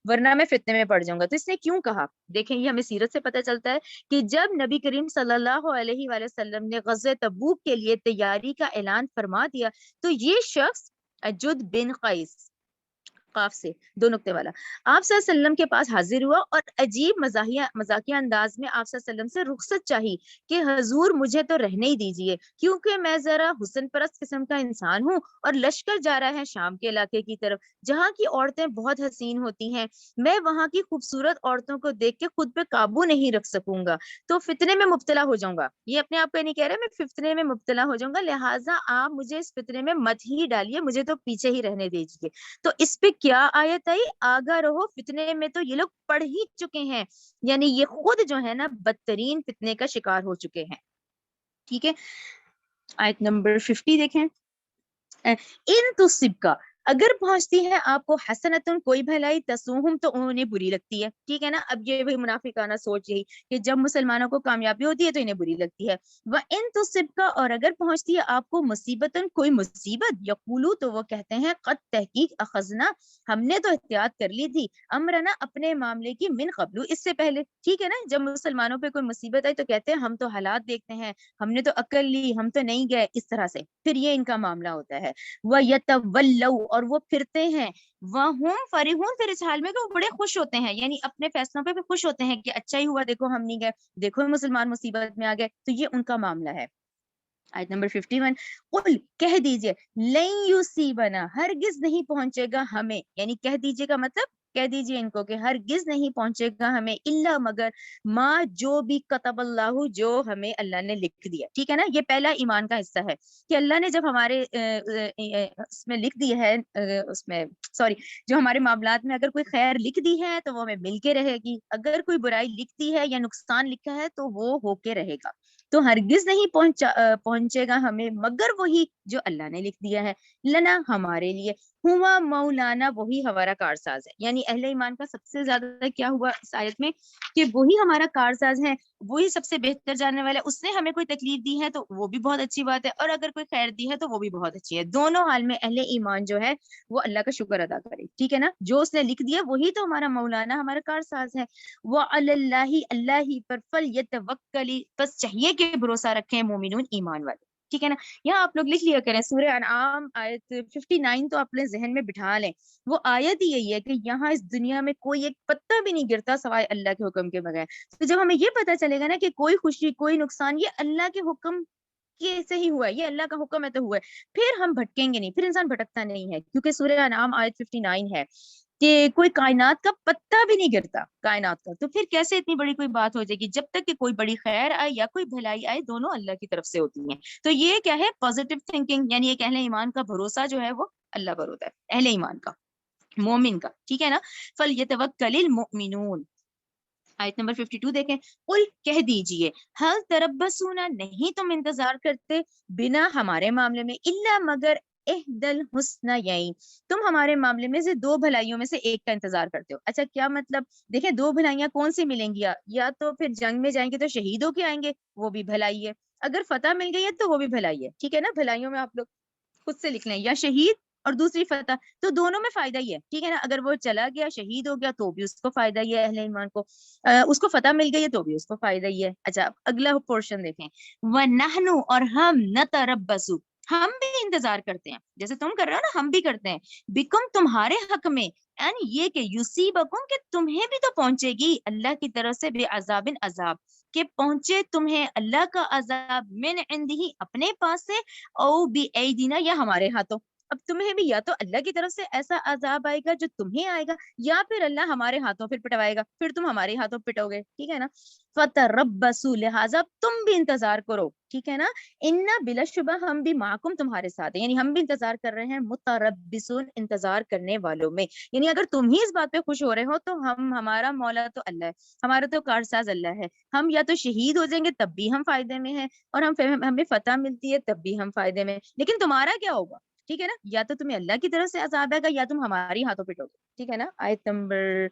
ورنہ میں فتنے میں پڑ جاؤں گا. تو اس نے کیوں کہا دیکھیں, یہ ہمیں سیرت سے پتہ چلتا ہے کہ جب نبی کریم صلی اللہ علیہ وآلہ وسلم نے غزوہ تبوک کے لیے تیاری کا اعلان فرما دیا تو یہ شخص جد بن قیس, قاف سے دو نقطے والا, آپ صلی اللہ علیہ وسلم کے پاس حاضر ہوا اور عجیب مزاحیہ انداز میں آپ صلی اللہ علیہ وسلم سے رخصت چاہی کہ حضور مجھے تو رہنے ہی دیجئے کیونکہ میں ذرا حسن پرست قسم کا انسان ہوں اور لشکر جا رہا ہے شام کے علاقے کی طرف جہاں کی عورتیں بہت حسین ہوتی ہیں, میں وہاں کی خوبصورت عورتوں کو دیکھ کے خود پہ قابو نہیں رکھ سکوں گا تو فتنے میں مبتلا ہو جاؤں گا. یہ اپنے آپ کو نہیں کہہ رہے میں فتنے میں مبتلا ہو جاؤں گا, لہٰذا آپ مجھے اس فتنے میں مت ہی ڈالیے, مجھے تو پیچھے ہی رہنے دیجیے. تو اس پہ کیا آیت آئی, آگاہ رہو فتنے میں تو یہ لوگ پڑ ہی چکے ہیں, یعنی یہ خود جو ہے نا بدترین فتنے کا شکار ہو چکے ہیں. ٹھیک ہے, آیت نمبر 50 دیکھیں. ان تصب کا اگر پہنچتی ہے آپ کو حسنتن کوئی بھلائی تسوہم تو انہیں بری لگتی ہے, ٹھیک ہے نا. اب یہ وہی منافقانہ سوچ یہی کہ جب مسلمانوں کو کامیابی ہوتی ہے تو انہیں بری لگتی ہے. وَإِن تُصِبْكَ اور اگر پہنچتی ہے آپ کو مصیبتن کوئی مصیبت یقولو تو وہ کہتے ہیں قد تحقیق اخذنا ہم نے تو احتیاط کر لی تھی امرنا اپنے معاملے کی من قبل اس سے پہلے, ٹھیک ہے نا. جب مسلمانوں پہ کوئی مصیبت آئی تو کہتے ہیں ہم تو حالات دیکھتے ہیں, ہم نے تو عقل لی, ہم تو نہیں گئے, اس طرح سے پھر یہ ان کا معاملہ ہوتا ہے. وَيَتَوَلَّوْا اور وہ پھرتے ہیں, وَهُمْ فَرِحُونَ پھر اس حال میں کہ وہ بڑے خوش ہوتے ہیں, یعنی اپنے فیصلوں پہ بھی خوش ہوتے ہیں کہ اچھا ہی ہوا دیکھو ہم نہیں گئے, دیکھو مسلمان مصیبت میں آ گئے. تو یہ ان کا معاملہ ہے. آیت نمبر 51 قل کہہ دیجئے لن یصیبنا ہرگز نہیں پہنچے گا ہمیں, یعنی کہہ دیجئے کا مطلب کہہ دیجئے ان کو کہ ہرگز نہیں پہنچے گا ہمیں الا مگر ما جو بھی کتب اللہ جو ہمیں اللہ نے لکھ دیا, ٹھیک ہے نا. یہ پہلا ایمان کا حصہ ہے کہ اللہ نے جب ہمارے اس میں لکھ دی ہے, اس میں جو ہمارے معاملات میں اگر کوئی خیر لکھ دی ہے تو وہ ہمیں مل کے رہے گی, اگر کوئی برائی لکھ دی ہے یا نقصان لکھا ہے تو وہ ہو کے رہے گا. تو ہرگز نہیں پہنچے گا ہمیں مگر وہی جو اللہ نے لکھ دیا ہے, لنا ہمارے لیے, ہوا مولانا وہی ہمارا کارساز ہے. یعنی اہل ایمان کا سب سے زیادہ کیا ہوا اس آیت میں کہ وہی ہمارا کارساز ہے, وہی سب سے بہتر جاننے والا ہے. اس نے ہمیں کوئی تکلیف دی ہے تو وہ بھی بہت اچھی بات ہے, اور اگر کوئی خیر دی ہے تو وہ بھی بہت اچھی ہے. دونوں حال میں اہل ایمان جو ہے وہ اللہ کا شکر ادا کرے, ٹھیک ہے نا. جو اس نے لکھ دیا وہی تو ہمارا مولانا ہمارا کارساز ہے. وعلی اللہ اللہ ہی پر فلیتوکل بس چاہیے کہ بھروسہ رکھیں مومنون ایمان والے, ٹھیک ہے نا. یہاں آپ لوگ لکھ لیا کریں سورہ انعام آیت 59 تو اپنے ذہن میں بٹھا لیں. وہ آیت ہی یہی ہے کہ یہاں اس دنیا میں کوئی ایک پتا بھی نہیں گرتا سوائے اللہ کے حکم کے بغیر. تو جب ہمیں یہ پتا چلے گا نا کہ کوئی خوشی کوئی نقصان یہ اللہ کے حکم کے سے ہی ہوا ہے, یہ اللہ کا حکم ہے تو ہوا ہے, پھر ہم بھٹکیں گے نہیں, پھر انسان بھٹکتا نہیں ہے, کیونکہ سورہ انعام آیت 59 ہے. کہ کوئی کائنات کا پتا بھی نہیں گرتا کائنات کا، تو پھر کیسے اتنی بڑی کوئی بات ہو جائے گی؟ جب تک کہ کوئی بڑی خیر آئے یا کوئی بھلائی آئے، دونوں اللہ کی طرف سے ہوتی ہیں. تو یہ کیا ہے؟ پازیٹیو تھنکنگ، یعنی ایک اہل ایمان کا بھروسہ جو ہے وہ اللہ پر ہوتا ہے، اہل ایمان کا، مومن کا. ٹھیک ہے نا؟ فَلْيَتَوَكَّلِ الْمُؤْمِنُونَ. آیت نمبر 52 دیکھیں. قل کہہ دیجئے، حل تربسون، نہیں تم انتظار کرتے بنا ہمارے معاملے میں، الا مگر احدل حسنیین، تم ہمارے معاملے میں سے دو بھلائیوں میں سے ایک کا انتظار کرتے ہو. اچھا کیا مطلب؟ دیکھیں دو بھلائیاں کون سی ملیں گی؟ یا تو پھر جنگ میں جائیں گے تو شہید ہو کے آئیں گے، وہ بھی بھلائی ہے. اگر فتح مل گئی ہے تو وہ بھی بھلائی ہے. ٹھیک ہے نا؟ بھلائیوں میں آپ لوگ خود سے لکھ لیں، یا شہید اور دوسری فتح، تو دونوں میں فائدہ ہی ہے. ٹھیک ہے نا؟ اگر وہ چلا گیا، شہید ہو گیا، تو بھی اس کو فائدہ ہی ہے اہل ایمان کو. اس کو فتح مل گئی ہے تو بھی اس کو فائدہ ہی ہے. اچھا اگلا پورشن دیکھیں. وَنَحْنُ، اور ہم، نَتَرَبَّصُ، ہم بھی انتظار کرتے ہیں، جیسے تم کر رہے ہو نا، ہم بھی کرتے ہیں، بکم، تمہارے حق میں، یعنی یہ کہ یصیبکم، کہ تمہیں بھی تو پہنچے گی اللہ کی طرف سے، بے عذابن، عذاب، کہ پہنچے تمہیں اللہ کا عذاب، من عندہ، اپنے پاس سے، او بی ایدینا، یا ہمارے ہاتھوں. اب تمہیں بھی یا تو اللہ کی طرف سے ایسا عذاب آئے گا جو تمہیں آئے گا، یا پھر اللہ ہمارے ہاتھوں پھر پٹوائے گا، پھر تم ہمارے ہاتھوں پٹو گے. ٹھیک ہے نا؟ فتربصوا، لہٰذا تم بھی انتظار کرو. ٹھیک ہے نا؟ ان بلا شبہ، ہم بھی معکم، تمہارے ساتھ ہیں، یعنی ہم بھی انتظار کر رہے ہیں، متربصون، انتظار کرنے والوں میں. یعنی اگر تم ہی اس بات پہ خوش ہو رہے ہو تو ہمارا مولا تو اللہ ہے، ہمارا تو کارساز اللہ ہے. ہم یا تو شہید ہو جائیں گے تب بھی ہم فائدے میں ہیں، اور ہمیں فتح ملتی ہے تب بھی ہم فائدے میں. لیکن تمہارا کیا ہوگا؟ ٹھیک ہے نا؟ یا تو تمہیں اللہ کی طرف سے عذاب آئے گا، یا تم ہماری ہاتھوں پٹو گے. ٹھیک ہے نا؟ آیت نمبر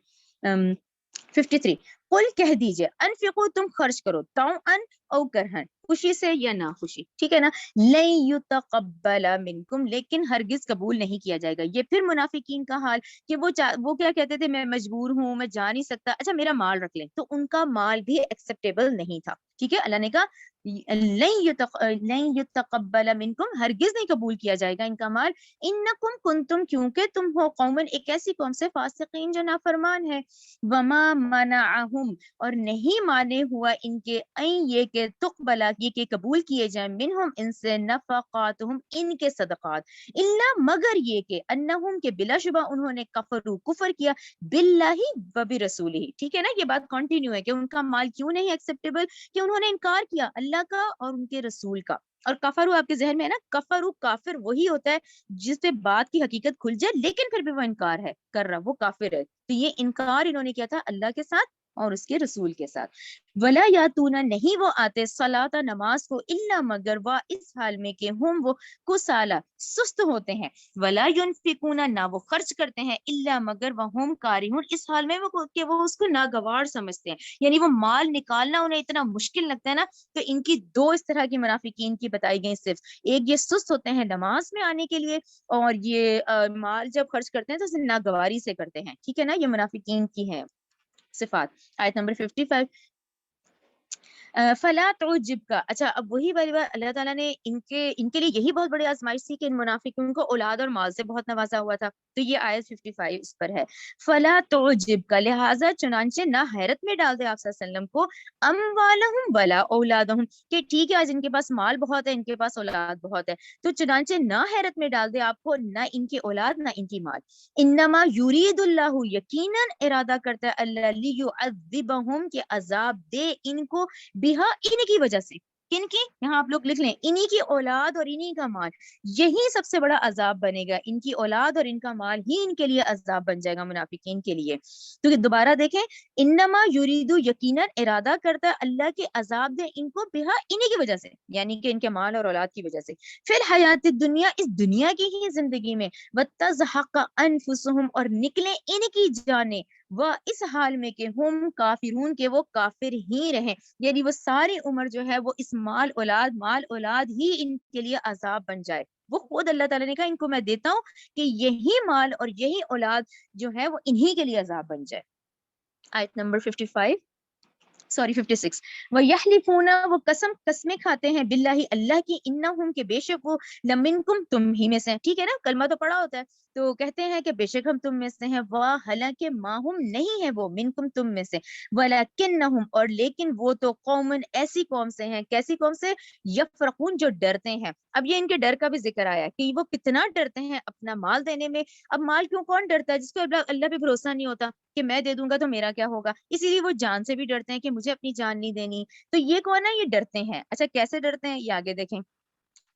53. قل کہہ دیجئے، انفقو، تم خرچ کرو، طوعا او کرہن، خوشی سے یا نہ خوشی. ٹھیک ہے نا؟ لن یتقبل منکم، لیکن ہرگز قبول نہیں کیا جائے گا. یہ پھر منافقین کا حال کہ وہ کیا کہتے تھے؟ میں مجبور ہوں، میں جا نہیں سکتا، اچھا میرا مال رکھ لیں. تو ان کا مال بھی ایکسیپٹیبل نہیں تھا. ٹھیک ہے؟ اللہ نے کہا لن یتقبل منکم، ہرگز نہیں قبول کیا جائے گا ان کا مال، انکم کنتم، کیونکہ تم ہو، قومن، ایک ایسی قوم سے، فاسقین، جو نافرمان ہے. وما منعہم، اور نہیں مانے ہوا ان کے، این یہ کہ تقبلا، یہ کہ قبول کیے جائیں، منہم، ان سے، نفقاتہم، ان کے صدقات، الا، مگر یہ کہ، انہم، کے بلا شبہ انہوں نے، کفروا، کفر کیا، باللہ و برسولہ. ٹھیک ہے نا؟ یہ بات کنٹینیو ہے کہ ان کا مال کیوں نہیں ایکسیپٹیبل، کہ انہوں نے انکار کیا اللہ کا اور ان کے رسول کا. اور کفروا آپ کے ذہن میں ہے نا، کفروا، کافر وہی ہوتا ہے جس پہ بات کی حقیقت کھل جائے لیکن پھر بھی وہ انکار ہے کر رہا، وہ کافر ہے. تو یہ انکار انہوں نے کیا تھا اللہ کے ساتھ اور اس کے رسول کے ساتھ. ولا یاتون، نہیں وہ آتے، صلاۃ، نماز کو، الا، مگر، وا، اس حال میں کہ ہم وہ کسالى، سست ہوتے ہیں، ولا ينفقون، نہ وہ خرچ کرتے ہیں، الا، مگر، وہم کارہون، اس حال میں کہ وہ اس کو ناگوار سمجھتے ہیں، یعنی وہ مال نکالنا انہیں اتنا مشکل لگتا ہے نا. تو ان کی دو اس طرح کی منافقین کی بتائی گئی صرف. ایک یہ سست ہوتے ہیں نماز میں آنے کے لیے، اور یہ مال جب خرچ کرتے ہیں تو اسے ناگواری سے کرتے ہیں. ٹھیک ہے نا؟ یہ منافقین کی ہے صفات. آیت نمبر 55. فلا تعجب کا، اچھا اب وہی والی بات، اللہ تعالیٰ نے ان کے لیے یہی بہت بڑی آزمائش تھی کہ ان منافقوں کو اولاد اور مال سے بہت نوازا ہوا تھا. تو یہ آیت 55 اس پر ہے. فلا تعجب کا، لہٰذا چنانچہ نہ حیرت میں ڈال دے آپ صلی اللہ علیہ وسلم کو، اموالہم ولا اولادہم، کہ ٹھیک ہے آج ان کے پاس مال بہت ہے، ان کے پاس اولاد بہت ہے، تو چنانچہ نہ حیرت میں ڈال دے آپ کو، نہ ان کی اولاد نہ ان کی مال. انما یرید اللہ، یقیناً ارادہ کرتا ہے اللہ، لیعذبہم، کہ عذاب دے ان کو، بہا، انہی کی وجہ سے. کن کی؟ یہاں آپ لوگ لکھ لیں، انہی کی اولاد اور انہی کا مال، یہی سب سے بڑا عذاب بنے گا. ان کی اولاد اور ان کا مال ہی ان کے لیے عذاب بن جائے گا، منافقین کے لیے. تو دوبارہ دیکھیں، انما یریدو، یقیناً ارادہ کرتا ہے اللہ کے عذاب دے ان کو، بہا، انہی کی وجہ سے، یعنی کہ ان کے مال اور اولاد کی وجہ سے، فی الحیات الدنیا، اس دنیا کی ہی زندگی میں، وتزہق انفسہم، اور نکلے ان کی جانیں، وہ اس حال میں کہ ہم کافرون، کہ وہ کافر ہی رہیں، یعنی وہ ساری عمر جو ہے وہ اس مال اولاد ہی ان کے لیے عذاب بن جائے. وہ خود اللہ تعالیٰ نے کہا ان کو میں دیتا ہوں کہ یہی مال اور یہی اولاد جو ہے وہ انہی کے لیے عذاب بن جائے. آیت نمبر 56. وَيَحْلِفُونَ، وہ قسمیں کھاتے ہیں، باللہ، اللہ کی، انہم، کہ بے شک وہ، لمنکم، تم ہی میں سے ہیں. ٹھیک ہے نا؟ کلمہ تو پڑا ہوتا ہے، تو کہتے ہیں کہ بے شک ہم تم میں سے ہیں، حالانکہ ماہم، نہیں ہے وہ، منکم، تم میں سے، ولیکنہم، اور لیکن وہ تو، قومن، ایسی قوم سے ہیں، کیسی قوم سے؟ یفرقون، جو ڈرتے ہیں. اب یہ ان کے ڈر کا بھی ذکر آیا کہ وہ کتنا ڈرتے ہیں اپنا مال دینے میں. اب مال کون ڈرتا ہے؟ جس کو اللہ پہ بھروسہ نہیں ہوتا کہ میں دے دوں گا تو میرا کیا ہوگا. اسی لیے وہ جان سے بھی ڈرتے ہیں کہ مجھے اپنی جان نہیں دینی. تو یہ کون ہے؟ یہ ڈرتے ہیں. اچھا کیسے ڈرتے ہیں یہ آگے دیکھیں.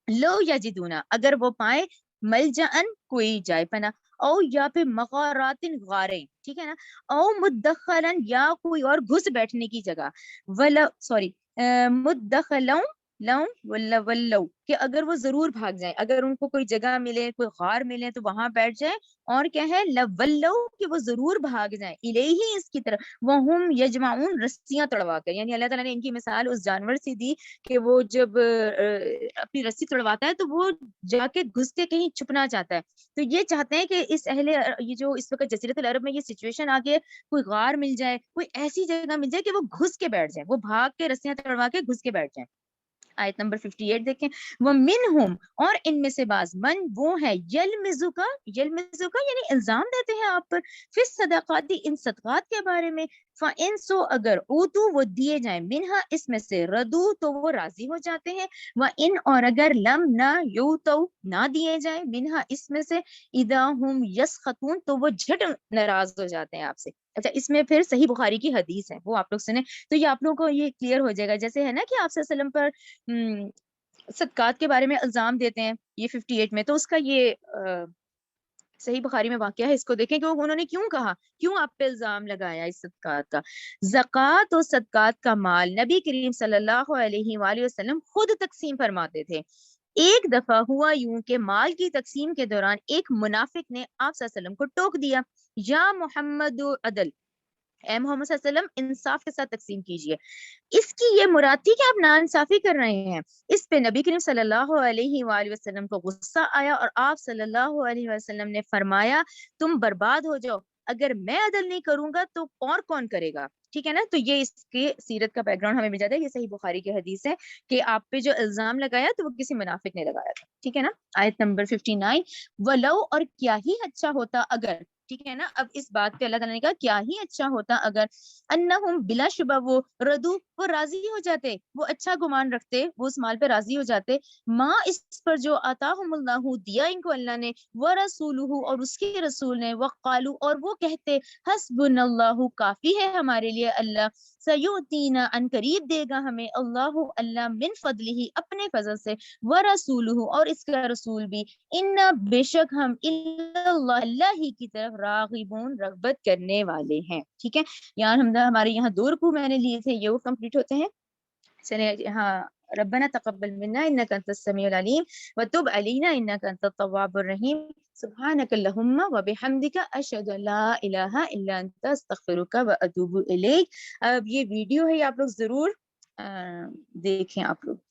لو یجدونا، اگر وہ پائے، ملجأن، کوئی جائے پناہ، او یا پھر مغارات، غاریں، ٹھیک ہے نا، او مدخلن، یا کوئی اور گھس بیٹھنے کی جگہ، مدخلوں، ولو، کہ اگر وہ ضرور بھاگ جائیں، اگر ان کو کوئی جگہ ملے، کوئی غار ملے تو وہاں بیٹھ جائیں. اور کیا ہے؟ لولو، کہ وہ ضرور بھاگ جائیں، الیہ، اس کی طرف، وہم یجمعون، رسیاں تڑوا کر. یعنی اللہ تعالیٰ نے ان کی مثال اس جانور سے دی کہ وہ جب اپنی رسی توڑواتا ہے تو وہ جا کے گھس کے کہیں چھپنا چاہتا ہے. تو یہ چاہتے ہیں کہ اس یہ جو اس وقت جزیرۃ العرب میں یہ سچویشن آ گئی، کوئی غار مل جائے، کوئی ایسی جگہ مل جائے کہ وہ گھس کے بیٹھ جائیں، وہ بھاگ کے رسیاں توڑوا کے گھس کے بیٹھ جائیں. آیت نمبر 58 دیکھیں. وَمِنْهُمْ، اور ان میں سے بعض، من، وہ ہے، یلمزوکا یعنی الزام دیتے ہیں آپ پر، فی الصدقات، ان صدقات کے بارے میں، فَإِن، سو اگر، اوتو، وہ دیے جائیں، منہا، اس میں سے، ردو، تو وہ راضی ہو جاتے ہیں، وَإِن، اور اگر، لم، نہ، یوتو، نہ دیے جائیں، منہا، اس میں سے، اذا ہم یسخطون، تو وہ جھٹ ناراض ہو جاتے ہیں آپ سے. اچھا اس میں پھر صحیح بخاری کی حدیث ہے، وہ آپ لوگ سنیں تو یہ آپ لوگوں کو یہ کلیئر ہو جائے گا. جیسے ہے نا کہ آپ صلی اللہ علیہ وسلم پر صدقات کے بارے میں الزام دیتے ہیں یہ 58 میں، تو اس کا یہ صحیح بخاری میں واقعہ ہے. اس کو دیکھیں کہ انہوں نے کیوں کہا، کیوں آپ پہ الزام لگایا اس صدقات کا. زکوٰۃ و صدقات کا مال نبی کریم صلی اللہ علیہ وآلہ وسلم خود تقسیم فرماتے تھے. ایک دفعہ ہوا یوں کہ مال کی تقسیم کے دوران ایک منافق نے آپ صلی اللہ علیہ وسلم کو ٹوک دیا، یا محمد عدل، اے محمد صلی اللہ علیہ وسلم انصاف کے ساتھ تقسیم کیجئے. اس کی یہ مراد تھی کہ آپ ناانصافی کر رہے ہیں. اس پہ نبی کریم صلی اللہ علیہ وآلہ وسلم کو غصہ آیا اور آپ صلی اللہ علیہ وسلم نے فرمایا تم برباد ہو جاؤ، اگر میں عدل نہیں کروں گا تو اور کون کرے گا. ٹھیک ہے نا. تو یہ اس کے سیرت کا بیک گراؤنڈ ہمیں مل جاتا ہے. یہ صحیح بخاری کی حدیث ہے کہ آپ پہ جو الزام لگایا تو وہ کسی منافق نے لگایا تھا. ٹھیک ہے نا. آیت نمبر 59. ولو، اور کیا ہی اچھا ہوتا اگر، ٹھیک ہے نا. اب اس بات پہ اللہ تعالیٰ نے کہا کیا ہی اچھا ہوتا اگر، انہم، بلا شبہ وہ، ردو، وہ راضی ہو جاتے، وہ اچھا گمان رکھتے، وہ اس مال پہ راضی ہو جاتے، ماں، اس پر جو آتاہم اللہ، دیا ان کو اللہ نے، ورسولہ، اور اس کے رسول نے، وقالو، اور وہ کہتے، حسبنا اللہ، کافی ہے ہمارے لیے اللہ، سیؤتینا، ان قریب دے گا ہمیں اللہ، اللہ، من فضلہ، اپنے فضل سے، ورسولہ، اور اس کا رسول بھی، انا، بے شک ہم، اللہ، اللہ ہی کی طرف، راغبون، رغبت کرنے والے ہیں. ٹھیک ہے. یہاں ہمارے یہاں 2 رکوع میں نے لیے تھے، یہ وہ کمپلیٹ ہوتے ہیں. چلے ہاں. ربنا تقبل منا انك انت السميع العليم وتب علينا انك انت التواب الرحيم سبحانك اللهم وبحمدك اشهد ان لا اله الا انت استغفرك واتوب اليك. اب یہ ویڈیو ہے آپ لوگ ضرور دیکھیں آپ لوگ.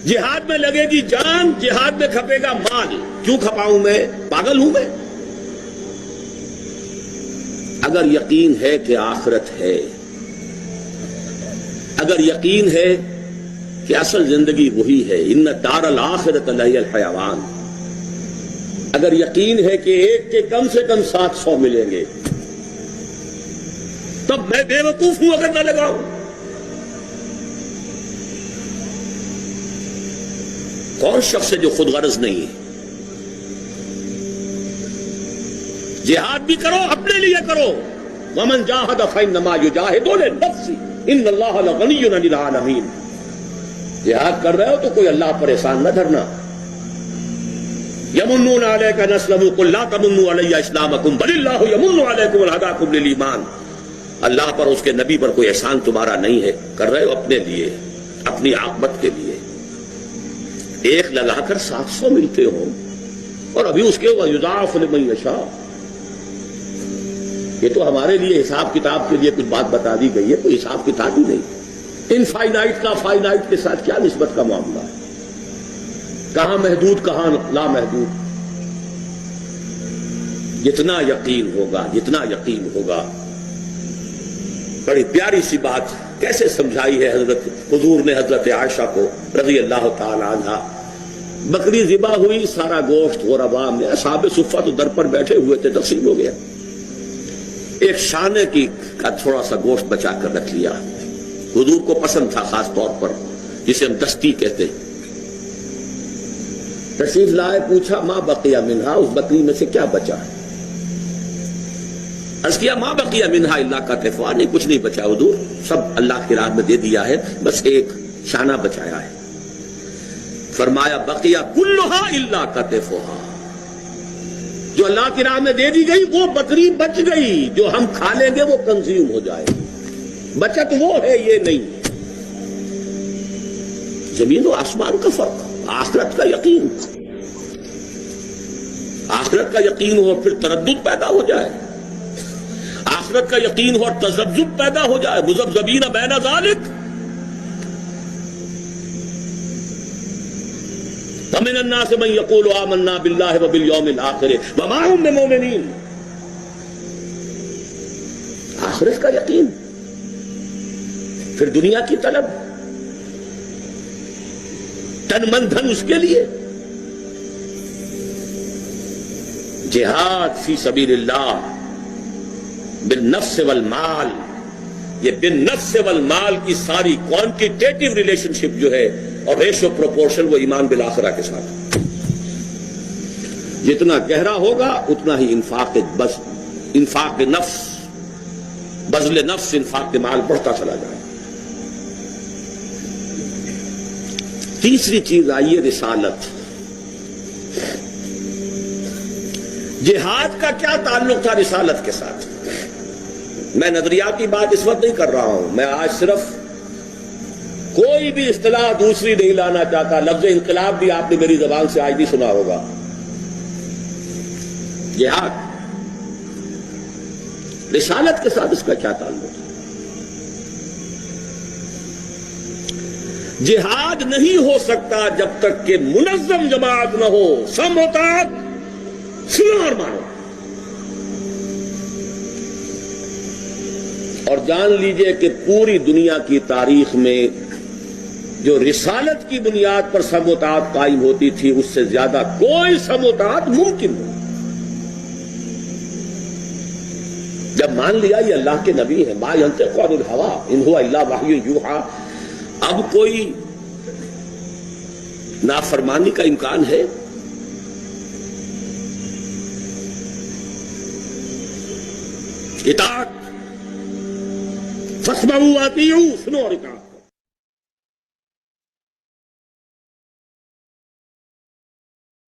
جہاد میں لگے گی جان، جہاد میں کھپے گا مال. کیوں کھپاؤں میں؟ پاگل ہوں میں؟ اگر یقین ہے کہ آخرت ہے، اگر یقین ہے کہ اصل زندگی وہی ہے، ان دار الآخرۃ لہی الحیوان، اگر یقین ہے کہ ایک کے کم سے کم 700 ملیں گے، تب میں بیوقوف ہوں اگر نہ لگاؤں. کون شخص ہے جو خود غرض نہیں ہے؟ جہاد بھی کرو اپنے لیے کرو. ومن جاہد فانما یجاہد لنفسہ ان اللہ لغنی عن العالمین. جہاد کر رہے ہو تو کوئی اللہ پر احسان نہ دھرنا. یمنون علیک ان اسلموا قل لا تمنوا علی اسلامکم بل اللہ یمن علیکم ان ہداکم للایمان. اللہ پر اس کے نبی پر کوئی احسان تمہارا نہیں ہے، کر رہے ہو اپنے لیے، اپنی عاقبت کے لیے. ایک لگا کر 700 ملتے ہو اور ابھی اس کے وَيُضَاعَفُ لِمَن يَشَاءُ. یہ تو ہمارے لیے حساب کتاب کے لیے کچھ بات بتا دی گئی ہے، کوئی حساب کتاب ہی نہیں. انفائنائٹ کا فائنائٹ کے ساتھ کیا نسبت کا معاملہ ہے؟ کہاں محدود کہاں لا محدود. جتنا یقین ہوگا، جتنا یقین ہوگا. بڑی پیاری سی بات کیسے سمجھائی ہے حضرت حضور نے حضرت عائشہ کو رضی اللہ تعالی عنہ. بکری ذبح ہوئی، سارا گوشت غربا میں، اصحاب صفہ تو در پر بیٹھے ہوئے تھے، تقسیم ہو گیا. ایک شانے کی کا تھوڑا سا گوشت بچا کر رکھ لیا. حضور کو پسند تھا خاص طور پر، جسے ہم دستی کہتے ہیں. تشریف لائے، پوچھا ما بقیہ منہا، اس بکری میں سے کیا بچا ہے؟ عرض کیا ما بقیہ منہا الا کتفہا، نہیں کچھ نہیں بچا حضور، سب اللہ کی راہ میں دے دیا ہے، بس ایک شانہ بچایا ہے. فرمایا بقیہ کلھا الا کتفہا، جو اللہ کی راہ میں دے دی گئی وہ بکری بچ گئی، جو ہم کھا لیں گے وہ کنزیوم ہو جائے. بچت وہ ہے، یہ نہیں. زمین و آسمان کا فرق. آخرت کا یقین، آخرت کا یقین ہو پھر تردد پیدا ہو جائے، آخرت کا یقین ہو اور تذبذب پیدا ہو جائے، مذبذبین بین ذالک. ومن الناس من یقول آمنا باللہ وبالیوم الآخر وما هم بمؤمنین. آخرت کا یقین، پھر دنیا کی طلب، تن من دھن اس کے لیے. جہاد فی سبیل اللہ بالنفس والمال. یہ بالنفس والمال کی ساری کوانٹیٹیو ریلیشن شپ جو ہے اور ریشو پروپورشن، وہ ایمان بالآخرہ کے ساتھ. جتنا گہرا ہوگا اتنا ہی انفاق نفس، بذل نفس، انفاق مال بڑھتا چلا جائے. تیسری چیز آئی ہے رسالت. جہاد کا کیا تعلق تھا رسالت کے ساتھ؟ میں نظریاتی بات اس وقت نہیں کر رہا ہوں، میں آج صرف کوئی بھی اصطلاح دوسری نہیں لانا چاہتا. لفظ انقلاب بھی آپ نے میری زبان سے آج نہیں سنا ہوگا. جہاد، رسالت کے ساتھ اس کا کیا تعلق ہے؟ جہاد نہیں ہو سکتا جب تک کہ منظم جماعت نہ ہو. سم ہوتا سنو اور مانو. اور جان لیجئے کہ پوری دنیا کی تاریخ میں جو رسالت کی بنیاد پر سموتات قائم ہوتی تھی اس سے زیادہ کوئی سموتات ممکن نہیں. جب مان لیا یہ اللہ کے نبی ہیں، ما ينطق عن الهوى ان هو الا وحی یوحی، اب کوئی نافرمانی کا امکان ہے؟ اطاعت، فاسمعوا واطیعوا، سنو اور اطاعت.